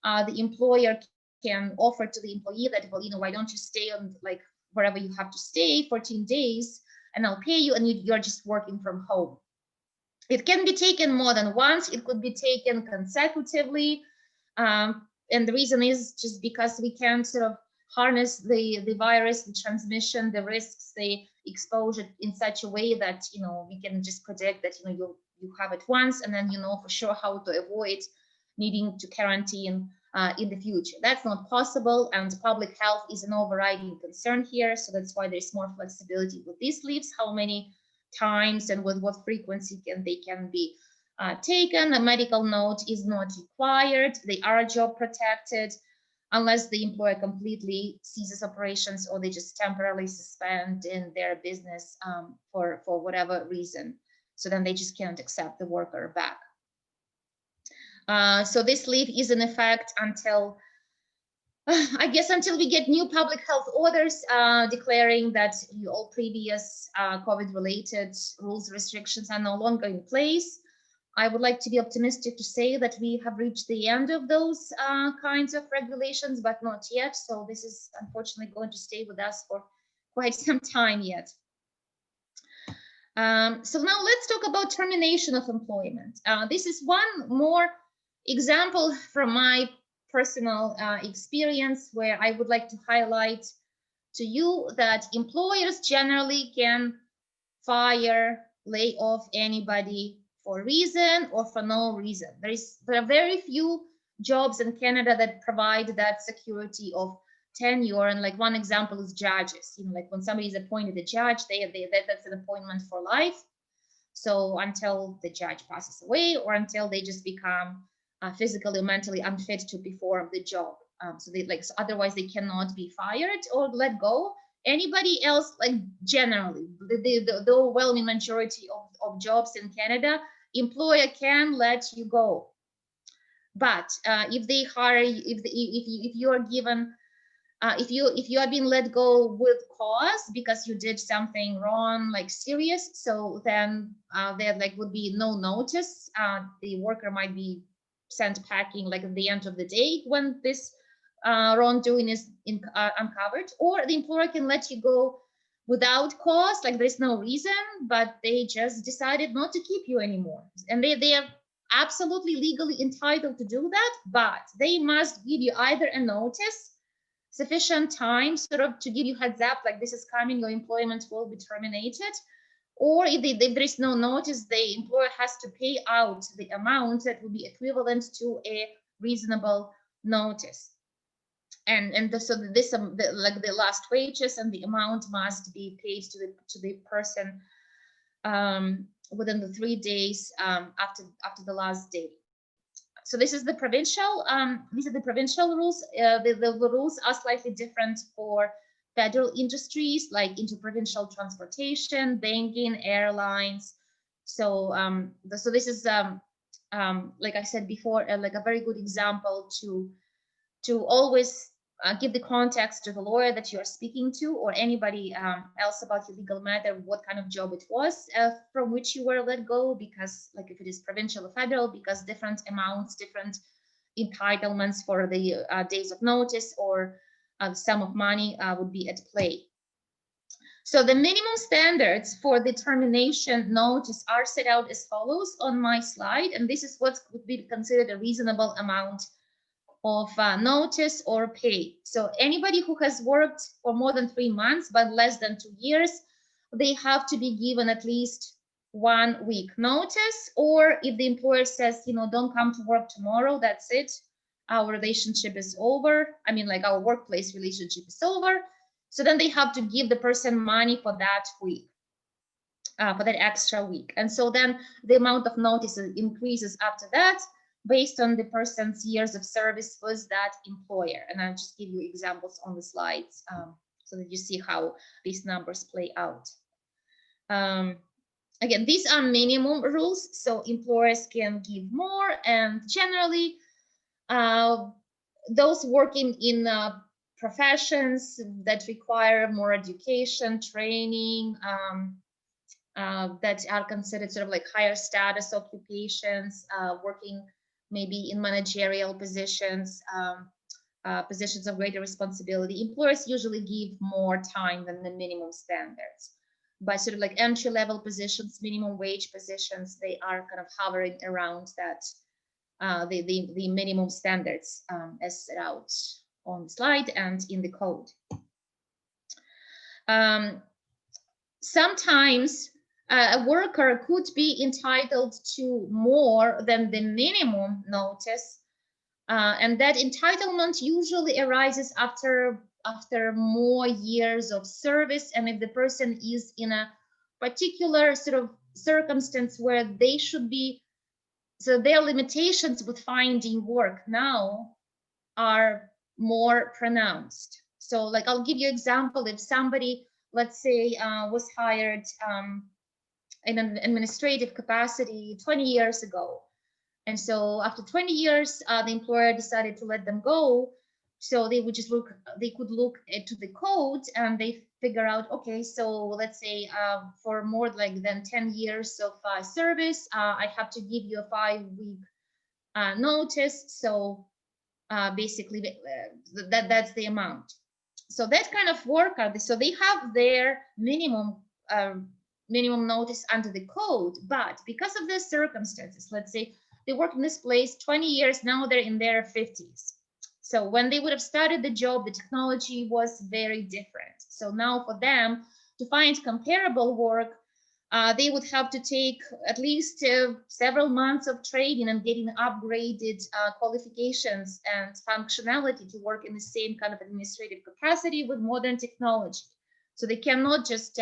the employer can offer to the employee that, well, why don't you stay on like wherever you have to stay 14 days and I'll pay you, and you're just working from home. It can be taken more than once. It could be taken consecutively. And the reason is just because we can't sort of harness the virus, the transmission, the risks, the exposure in such a way that, we can just predict that, you have it once and then you know for sure how to avoid needing to quarantine in the future. That's not possible, and public health is an overriding concern here. So that's why there's more flexibility with these leaves, how many times and with what frequency they can be taken. A medical note is not required. They are job protected unless the employer completely ceases operations or they just temporarily suspend in their business for whatever reason. So then they just can't accept the worker back. So this leave is in effect until until we get new public health orders declaring that all previous COVID-related rules, restrictions are no longer in place. I would like to be optimistic to say that we have reached the end of those kinds of regulations, but not yet. So this is unfortunately going to stay with us for quite some time yet. So now let's talk about termination of employment. This is one more example from my personal experience where I would like to highlight to you that employers generally can fire, lay off anybody for a reason or for no reason. There are very few jobs in Canada that provide that security of tenure, and like one example is judges. Like when somebody is appointed a judge, that's an appointment for life. So until the judge passes away or until they just become physically or mentally unfit to perform the job. So otherwise they cannot be fired or let go. Anybody else, like generally, the overwhelming majority of jobs in Canada, employer can let you go. But if they hire, if you are given, if you are being let go with cause because you did something wrong, like serious, so then there would be no notice. The worker might be sent packing like at the end of the day when this wrongdoing is uncovered, or the employer can let you go without cause, like there's no reason, but they just decided not to keep you anymore. And they are absolutely legally entitled to do that, but they must give you either a notice, sufficient time sort of to give you heads up, like this is coming, your employment will be terminated, or if there is no notice, the employer has to pay out the amount that would be equivalent to a reasonable notice. So this like the last wages and the amount must be paid to the person within the 3 days after the last day. So this is the provincial. These are the provincial rules. The rules are slightly different for federal industries like interprovincial transportation, banking, airlines. So so this is like I said before, like a very good example to always give the context to the lawyer that you are speaking to, or anybody else about your legal matter, what kind of job it was from which you were let go, because like if it is provincial or federal, because different amounts, different entitlements for the days of notice or the sum of money would be at play. So the minimum standards for the termination notice are set out as follows on my slide, and this is what would be considered a reasonable amount of notice or pay. So anybody who has worked for more than 3 months but less than 2 years, they have to be given at least 1 week notice, or if the employer says, you know, don't come to work tomorrow, that's it, our relationship is over, I mean like our workplace relationship is over, so then they have to give the person money for that week, for that extra week. And so then the amount of notice increases after that based on the person's years of service with that employer. And I'll just give you examples on the slides so that you see how these numbers play out. Again, these are minimum rules, so employers can give more, and generally those working in professions that require more education, training, that are considered sort of like higher status occupations, working maybe in managerial positions, positions of greater responsibility, employers usually give more time than the minimum standards. But sort of like entry-level positions, minimum wage positions, they are kind of hovering around that, the minimum standards as set out on the slide and in the code. Sometimes a worker could be entitled to more than the minimum notice, and that entitlement usually arises after more years of service, and if the person is in a particular sort of circumstance where they should be, so their limitations with finding work now are more pronounced. So like I'll give you an example. If somebody, let's say, was hired in an administrative capacity 20 years ago, and so after 20 years the employer decided to let them go, so they would just could look into the code and they figure out, okay, so let's say for more than 10 years of service, I have to give you a 5-week notice, so basically that's the amount. So that kind of worker, so they have their minimum notice under the code, but because of their circumstances, let's say they worked in this place 20 years, now they're in their 50s. So when they would have started the job, the technology was very different. So now for them to find comparable work, they would have to take at least several months of training and getting upgraded qualifications and functionality to work in the same kind of administrative capacity with modern technology. So they cannot just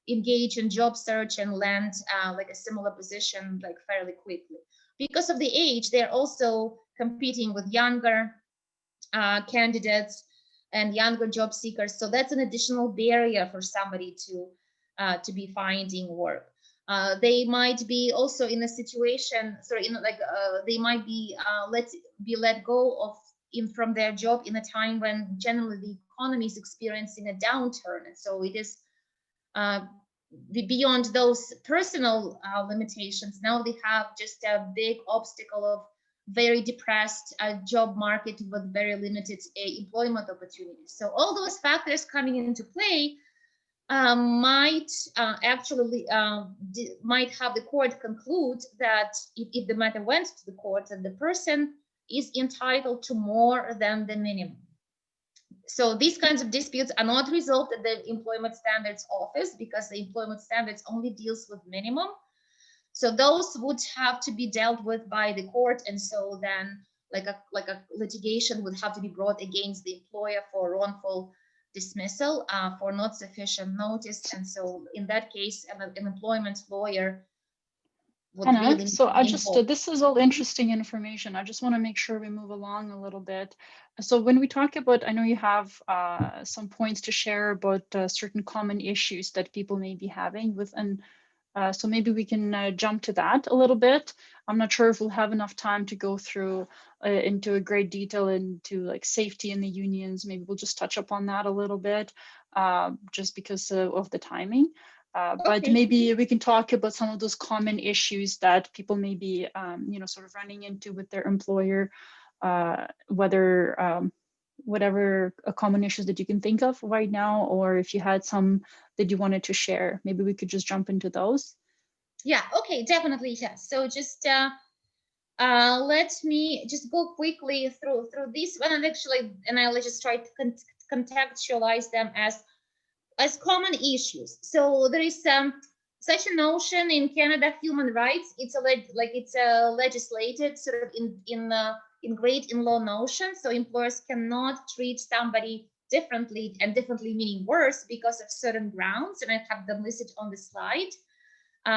engage in job search and land like a similar position like fairly quickly. Because of the age, they're also competing with younger candidates and younger job seekers. So that's an additional barrier for somebody to be finding work. They might be also in a situation, they might be let go of from their job in a time when generally the economy is experiencing a downturn, and so it is beyond those personal limitations. Now they have just a big obstacle of very depressed job market with very limited employment opportunities. So all those factors coming into play might actually might have the court conclude that if the matter went to the court, that the person is entitled to more than the minimum. So these kinds of disputes are not resolved at the Employment Standards Office, because the Employment Standards only deals with minimum. So those would have to be dealt with by the court, and so then like a litigation would have to be brought against the employer for wrongful dismissal for not sufficient notice. And so in that case, an employment lawyer would Anna, really so this is all interesting information. I just want to make sure we move along a little bit. So when we talk about, I know you have some points to share about certain common issues that people may be having with, and so maybe we can jump to that a little bit. I'm not sure if we'll have enough time to go through into a great detail into like safety in the unions. Maybe we'll just touch upon that a little bit just because of the timing. But maybe we can talk about some of those common issues that people may be, sort of running into with their employer, whatever common issues that you can think of right now, or if you had some that you wanted to share, maybe we could just jump into those. Yeah, okay, definitely, yes. So just let me just go quickly through this one, and I'll just try to contextualize them as common issues. So there is such a notion in Canada, human rights. It's a legislated sort of ingrained in law notion. So employers cannot treat somebody differently, and differently meaning worse, because of certain grounds, and I have them listed on the slide.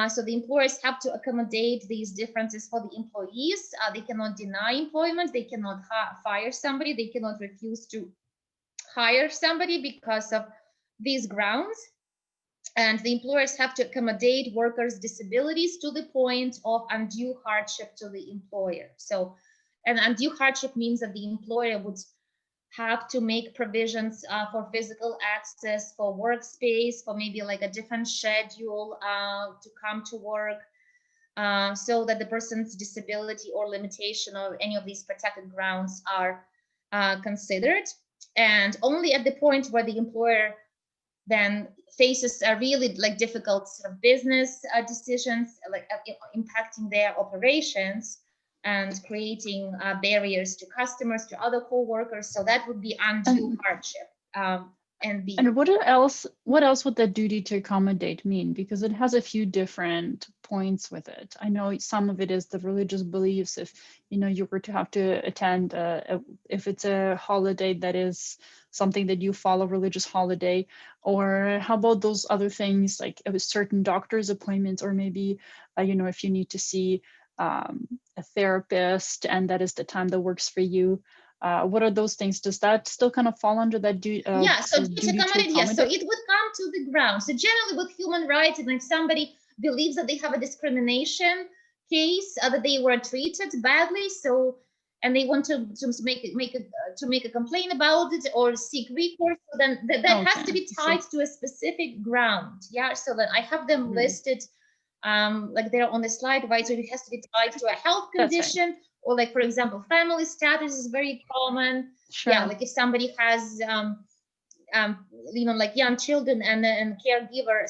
So the employers have to accommodate these differences for the employees. They cannot deny employment. They cannot fire somebody. They cannot refuse to hire somebody because of these grounds. And the employers have to accommodate workers' disabilities to the point of undue hardship to the employer. So, and undue hardship means that the employer would have to make provisions for physical access, for workspace, for maybe like a different schedule to come to work, so that the person's disability or limitation or any of these protected grounds are considered. And only at the point where the employer then faces a really like difficult sort of business decisions, like impacting their operations and creating barriers to customers, to other co-workers. So that would be undue hardship. And what else would that duty to accommodate mean? Because it has a few different points with it. I know some of it is the religious beliefs. If you were to have to attend, if it's a holiday that is something that you follow, religious holiday, or how about those other things like certain doctor's appointments, or maybe if you need to see a therapist and that is the time that works for you. What are those things? Does that still kind of fall under that duty? Yeah, so it's duty accommodated, yes. So it would come to the ground. So generally with human rights, and if somebody believes that they have a discrimination case, that they were treated badly, so and they want to make a complaint about it or seek recourse, so then that has to be tied to a specific ground. Yeah, so that I have them listed like they're on the slide, right? So it has to be tied to a health condition, or like, for example, family status is very common. Sure. Yeah, like if somebody has like young children and caregiver,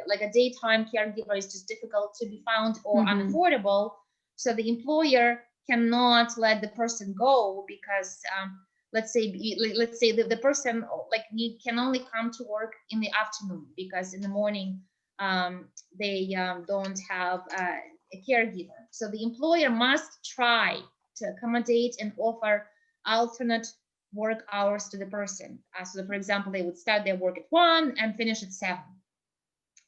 like a daytime caregiver is just difficult to be found or unaffordable, so the employer cannot let the person go because let's say the person can only come to work in the afternoon because in the morning they don't have a caregiver. So the employer must try to accommodate and offer alternate work hours to the person. So for example, they would start their work at 1 and finish at 7.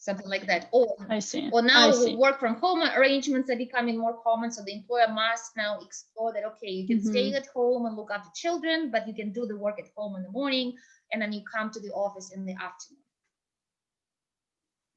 something like that. I see. Or now I see. work from home arrangements are becoming more common, so the employer must now explore that, okay, you can stay at home and look after children, but you can do the work at home in the morning, and then you come to the office in the afternoon.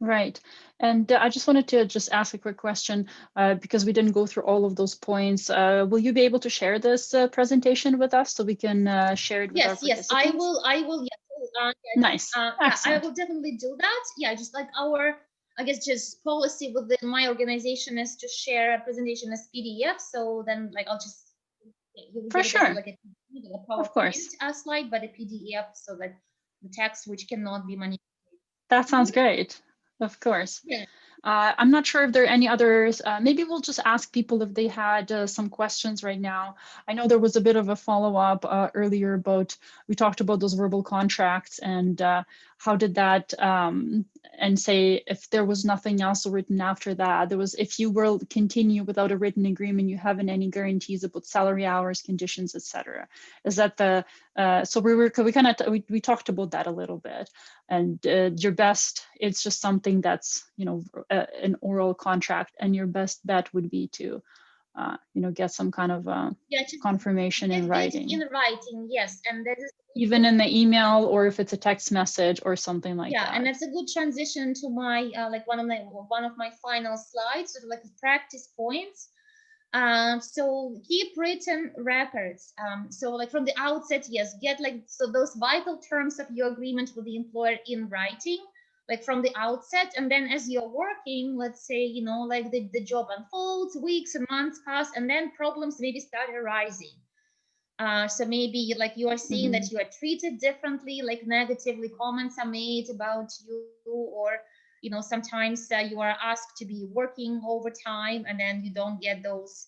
Right. And I just wanted to just ask a quick question, because we didn't go through all of those points. Will you be able to share this presentation with us so we can share it with our participants? Yes, I will. Yeah, nice. Yeah, I will definitely do that. Yeah, just like our, I guess, just policy within my organization is to share a presentation as PDF. So then, like, I'll just for sure, like a PowerPoint of course, slide, but a PDF, so that the text which cannot be manipulated. That sounds great. Of course. Yeah. I'm not sure if there are any others. Maybe we'll just ask people if they had some questions right now. I know there was a bit of a follow-up earlier about, we talked about those verbal contracts and how did that, and say if there was nothing else written after that, there was, if you will continue without a written agreement, you haven't any guarantees about salary hours, conditions, etc. Is that the, so we talked about that a little bit. And your best, it's just something that's, you know, an oral contract, and your best bet would be to, you know, get some kind of confirmation in writing. In writing, yes, and that is even in the email, or if it's a text message or something like that. Yeah, and that's a good transition to my like one of my final slides, sort of like practice points. So keep written records. So like from the outset, yes, get like, so those vital terms of your agreement with the employer in writing, like from the outset. And then as you're working, let's say, you know, like the job unfolds, weeks and months pass, and then problems maybe start arising. So maybe like you are seeing that you are treated differently, like negatively comments are made about you, or you know, sometimes you are asked to be working overtime, and then you don't get those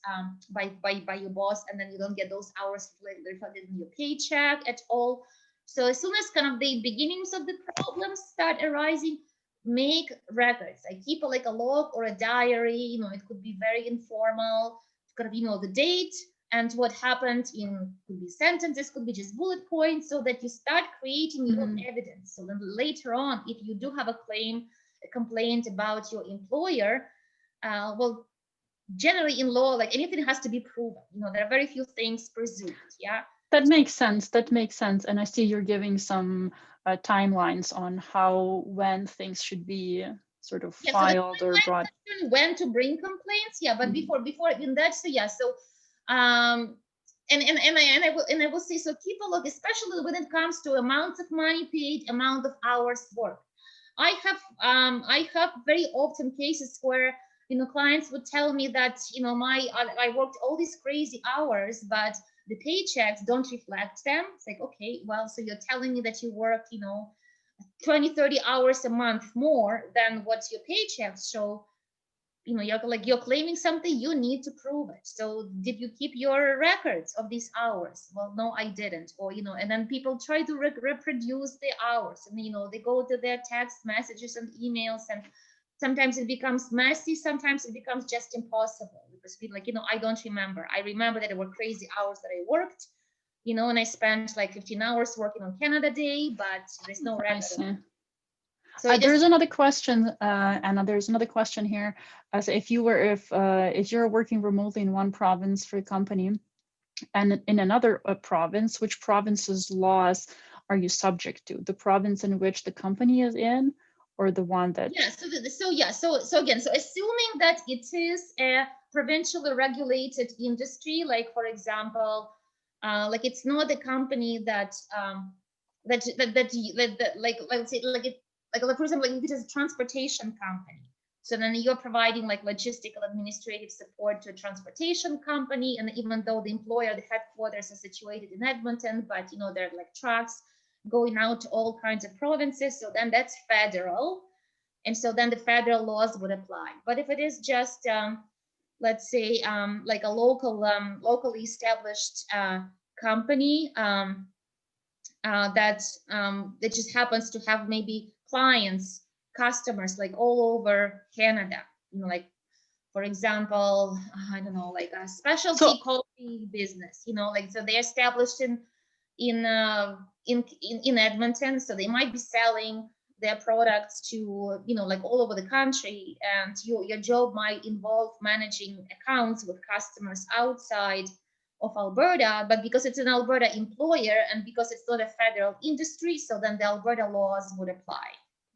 by your boss, and then you don't get those hours reflected in your paycheck at all. So as soon as kind of the beginnings of the problems start arising, make records. Like keep like a log or a diary. You know, it could be very informal. It's gonna be, you know, the date and what happened in, could be sentences, could be just bullet points, so that you start creating your own evidence. So then later on, if you do have a claim, a complaint about your employer, well, generally in law, like anything has to be proven. You know, there are very few things presumed. Yeah, that makes sense. That makes sense. And I see you're giving some timelines on how, when things should be sort of filed so or brought. When to bring complaints, yeah, but before in that, so yeah, so and I will say, so keep a look, especially when it comes to amounts of money paid, amount of hours worked. I have very often cases where, you know, clients would tell me that, you know, I worked all these crazy hours, but the paychecks don't reflect them. It's like, okay, well, so you're telling me that you work, you know, 20-30 hours a month more than what your paychecks show. You know, you're claiming something, you need to prove it. So did you keep your records of these hours? Well, no, I didn't. Or, you know, and then people try to reproduce the hours, and, you know, they go to their text messages and emails, and sometimes it becomes messy, sometimes it becomes just impossible, because people like, you know, I don't remember. I remember that there were crazy hours that I worked, you know, and I spent like 15 hours working on Canada Day, but there's no record. So there's another question, Anna. There's another question here. As if you're working remotely in one province for a company, and in another province, which province's laws are you subject to? The province in which the company is in, or the one that? Yeah. So again, so assuming that it is a provincially regulated industry, like for example, like it's not a company that like let's say like for example, like it is a transportation company. So then you're providing like logistical administrative support to a transportation company, and even though the employer, the headquarters, is situated in Edmonton, but you know, there are like trucks going out to all kinds of provinces. So then that's federal, and so then the federal laws would apply. But if it is just let's say like a locally established company that just happens to have maybe clients, customers like all over Canada, you know, like for example, I don't know, like a specialty coffee business, you know, like, so they're established in Edmonton, so they might be selling their products to, you know, like all over the country, and your job might involve managing accounts with customers outside of Alberta, but because it's an Alberta employer and because it's not a federal industry, so then the Alberta laws would apply.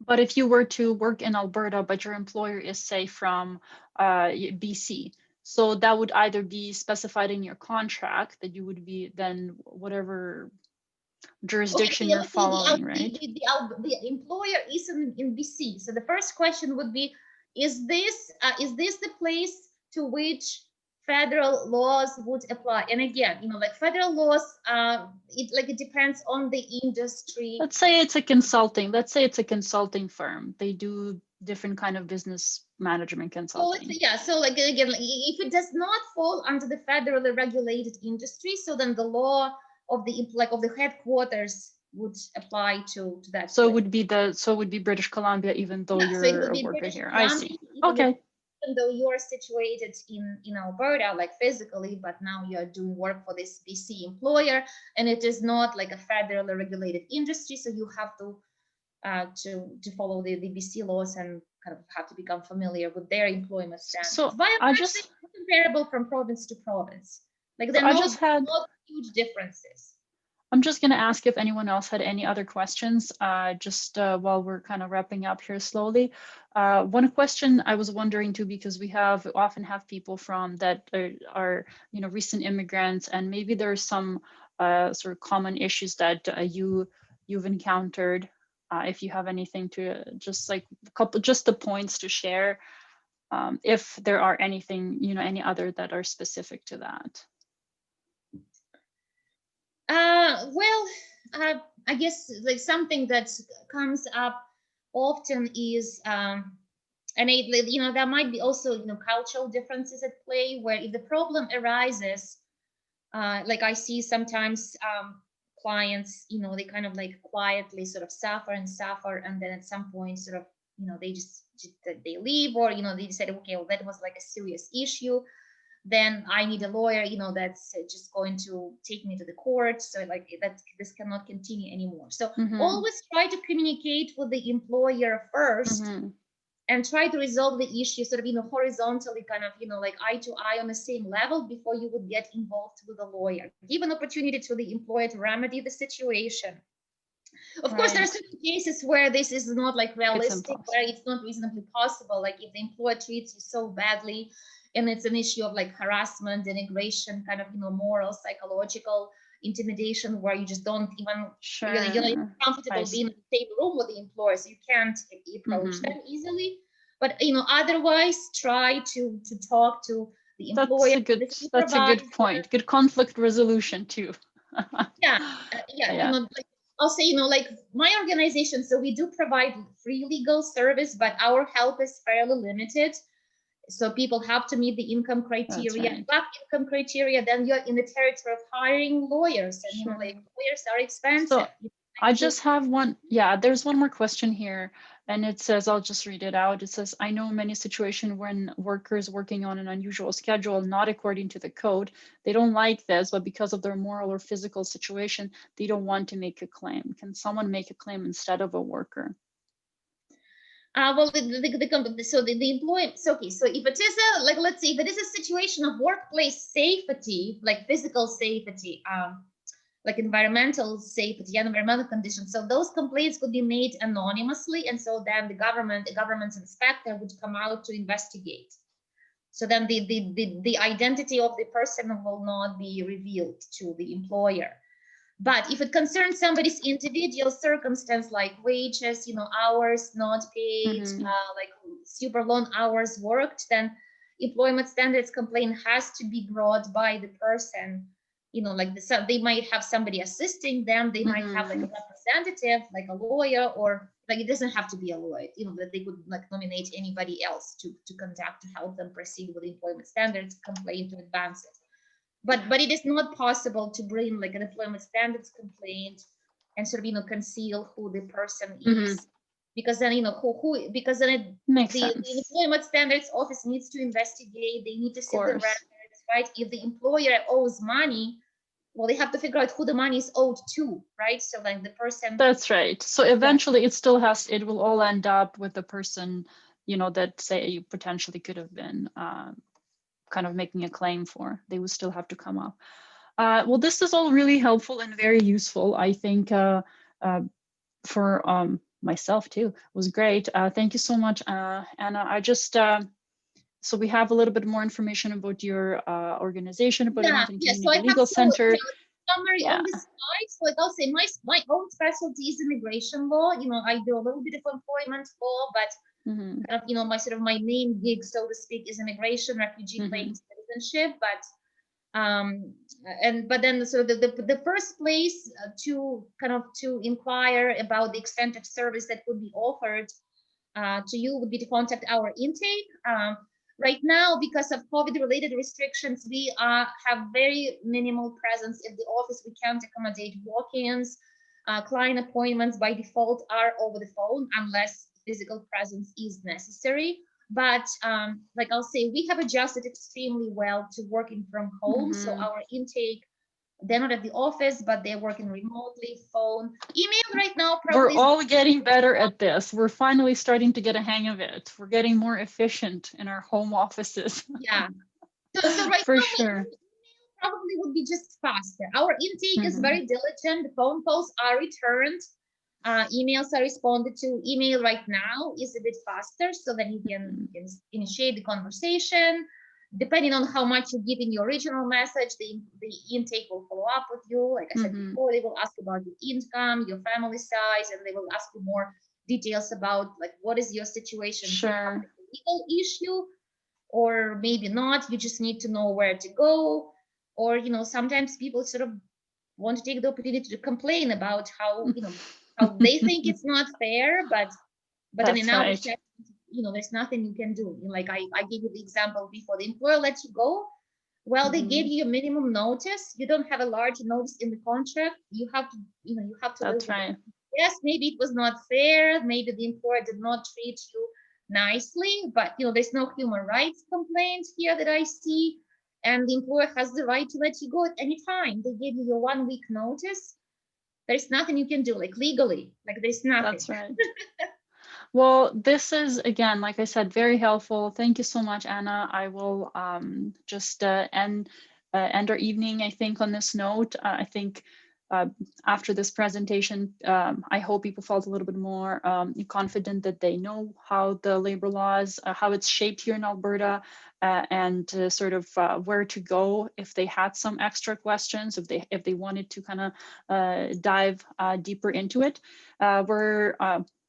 But if you were to work in Alberta, but your employer is, say, from BC, so that would either be specified in your contract that you would be then whatever jurisdiction you're following, right? The employer is in BC. So the first question would be, is this the place to which federal laws would apply? And again, you know, like federal laws, it depends on the industry. Let's say it's a consulting. Let's say it's a consulting firm. They do different kind of business management consulting. So like again, if it does not fall under the federally regulated industry, so then the law of the headquarters would apply to that. So it would be British Columbia, even though you're a worker here. I see. Okay. Even though you're situated in Alberta, like physically, but now you're doing work for this BC employer, and it is not like a federally regulated industry, so you have to follow the BC laws and kind of have to become familiar with their employment standards. So but I just comparable from province to province. Like there are not huge differences. I'm just going to ask if anyone else had any other questions, just while we're kind of wrapping up here slowly. One question I was wondering too, because we often have people from that are you know, recent immigrants, and maybe there's some sort of common issues that you've encountered. If you have anything to just like just the points to share, if there are anything, you know, any other that are specific to that. I guess like something that comes up often is, you know, there might be also, you know, cultural differences at play, where if the problem arises, like I see sometimes clients, you know, they kind of like quietly sort of suffer, and then at some point sort of, you know, they leave, or, you know, they said, okay, well, that was like a serious issue. Then I need a lawyer, you know, that's just going to take me to the court. So like this cannot continue anymore. So always try to communicate with the employer first and try to resolve the issue sort of, you know, horizontally, kind of, you know, like eye to eye on the same level before you would get involved with a lawyer. Give an opportunity to the employer to remedy the situation. Of course, there are certain cases where this is not like realistic, where it's not reasonably possible. Like if the employer treats you so badly, and it's an issue of like harassment, denigration, kind of, you know, moral, psychological intimidation, where you just don't even you're comfortable being in the same room with the employer, so you can't approach them easily. But, you know, otherwise, try to talk to the employer. That's a good point. Good conflict resolution too. Yeah. You know, like, I'll say, you know, like my organization, so we do provide free legal service, but our help is fairly limited. So people have to meet the income criteria, income criteria, then you're in the territory of hiring lawyers, and you know, like lawyers are expensive. So I just have one, there's one more question here, and it says, I'll just read it out. It says, I know many situations when workers working on an unusual schedule, not according to the code, they don't like this, but because of their moral or physical situation, they don't want to make a claim. Can someone make a claim instead of a worker? Well, the employee, so okay, so if it is let's say if it is a situation of workplace safety, like physical safety, like environmental safety and environmental conditions, so those complaints could be made anonymously, and so then the government's inspector would come out to investigate. So then the identity of the person will not be revealed to the employer. But if it concerns somebody's individual circumstance, like wages, you know, hours not paid, like super long hours worked, then employment standards complaint has to be brought by the person. You know, like they might have somebody assisting them. They might have like a representative, like a lawyer, or like it doesn't have to be a lawyer. You know, that they could like nominate anybody else to conduct, to help them proceed with the employment standards complaint to advance it. But it is not possible to bring like an employment standards complaint and sort of, you know, conceal who the person is, because then, you know, because then the employment standards office needs to investigate. They need to see the records, right? If the employer owes money, well, they have to figure out who the money is owed to, right? So like the person. That's right. So eventually it will all end up with the person, you know, that say you potentially could have been kind of making a claim for. They would still have to come up. Well, this is all really helpful and very useful, I think, for myself too. It was great. Thank you so much, Anna. I just, so we have a little bit more information about your organization, about Edmonton Community Legal Centre. Summary on the slides. Like I'll say, my own specialty is immigration law. You know, I do a little bit of employment law, but kind of, you know, my main gig, so to speak, is immigration, refugee claims, citizenship. But then so the first place to inquire about the extent of service that would be offered to you would be to contact our intake. Right now, because of COVID-related restrictions, we have very minimal presence in the office. We can't accommodate walk-ins. Client appointments by default are over the phone unless physical presence is necessary. But like I'll say, we have adjusted extremely well to working from home. So our intake, they're not at the office, but they're working remotely, phone, email right now. We're all getting better at this. We're finally starting to get a hang of it. We're getting more efficient in our home offices. Yeah. So right for now, sure. Probably would be just faster. Our intake is very diligent. The phone calls are returned. Emails are responded to. Email right now is a bit faster, so that you can initiate the conversation. Depending on how much you give in your original message, the intake will follow up with you. Like I said before, they will ask about your income, your family size, and they will ask you more details about like what is your situation. Sure. Legal issue, or maybe not. You just need to know where to go, or you know, sometimes people sort of want to take the opportunity to complain about how how they think it's not fair, but then in our check, you know, there's nothing you can do. Like I gave you the example before, the employer lets you go. Well, they gave you a minimum notice. You don't have a large notice in the contract. You have to, you have to. That's right. Yes, maybe it was not fair. Maybe the employer did not treat you nicely, but there's no human rights complaints here that I see. And the employer has the right to let you go at any time. They gave you your 1 week notice. There's nothing you can do, like legally, like there's nothing. That's right. Well, this is, again, like I said, very helpful. Thank you so much, Anna. I will just end our evening, I think, on this note. I think after this presentation, I hope people felt a little bit more confident that they know how the labor laws, how it's shaped here in Alberta, and sort of where to go if they had some extra questions, if they wanted to kind of dive deeper into it. We're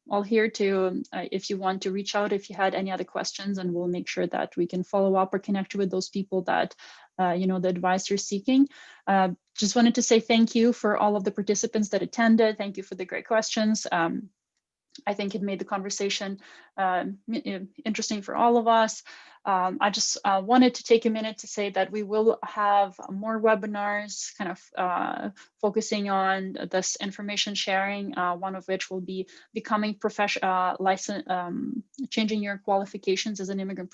all here to, if you want to reach out, if you had any other questions, and we'll make sure that we can follow up or connect you with those people that, the advice you're seeking. Just wanted to say thank you for all of the participants that attended. Thank you for the great questions. I think it made the conversation interesting for all of us. I just wanted to take a minute to say that we will have more webinars kind of focusing on this information sharing, one of which will be becoming changing your qualifications as an immigrant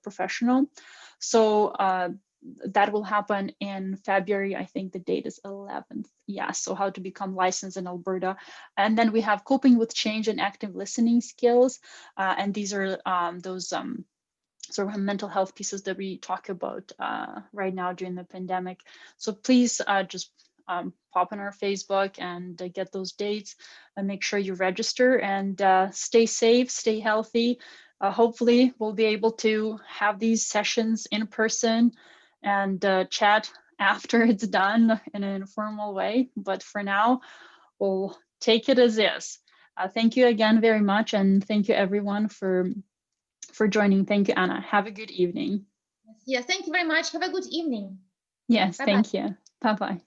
professional. So that will happen in February. I think the date is 11th. Yeah, so how to become licensed in Alberta. And then we have coping with change and active listening skills. And these are those sort of mental health pieces that we talk about right now during the pandemic. So please just pop on our Facebook and get those dates and make sure you register and stay safe, stay healthy. Hopefully we'll be able to have these sessions in person and chat after it's done in an informal way. But for now, we'll take it as is. Thank you again very much. And thank you everyone for joining. Thank you, Anna. Have a good evening. Yeah, thank you very much. Have a good evening. Yes, Bye-bye. thank you. Bye-bye.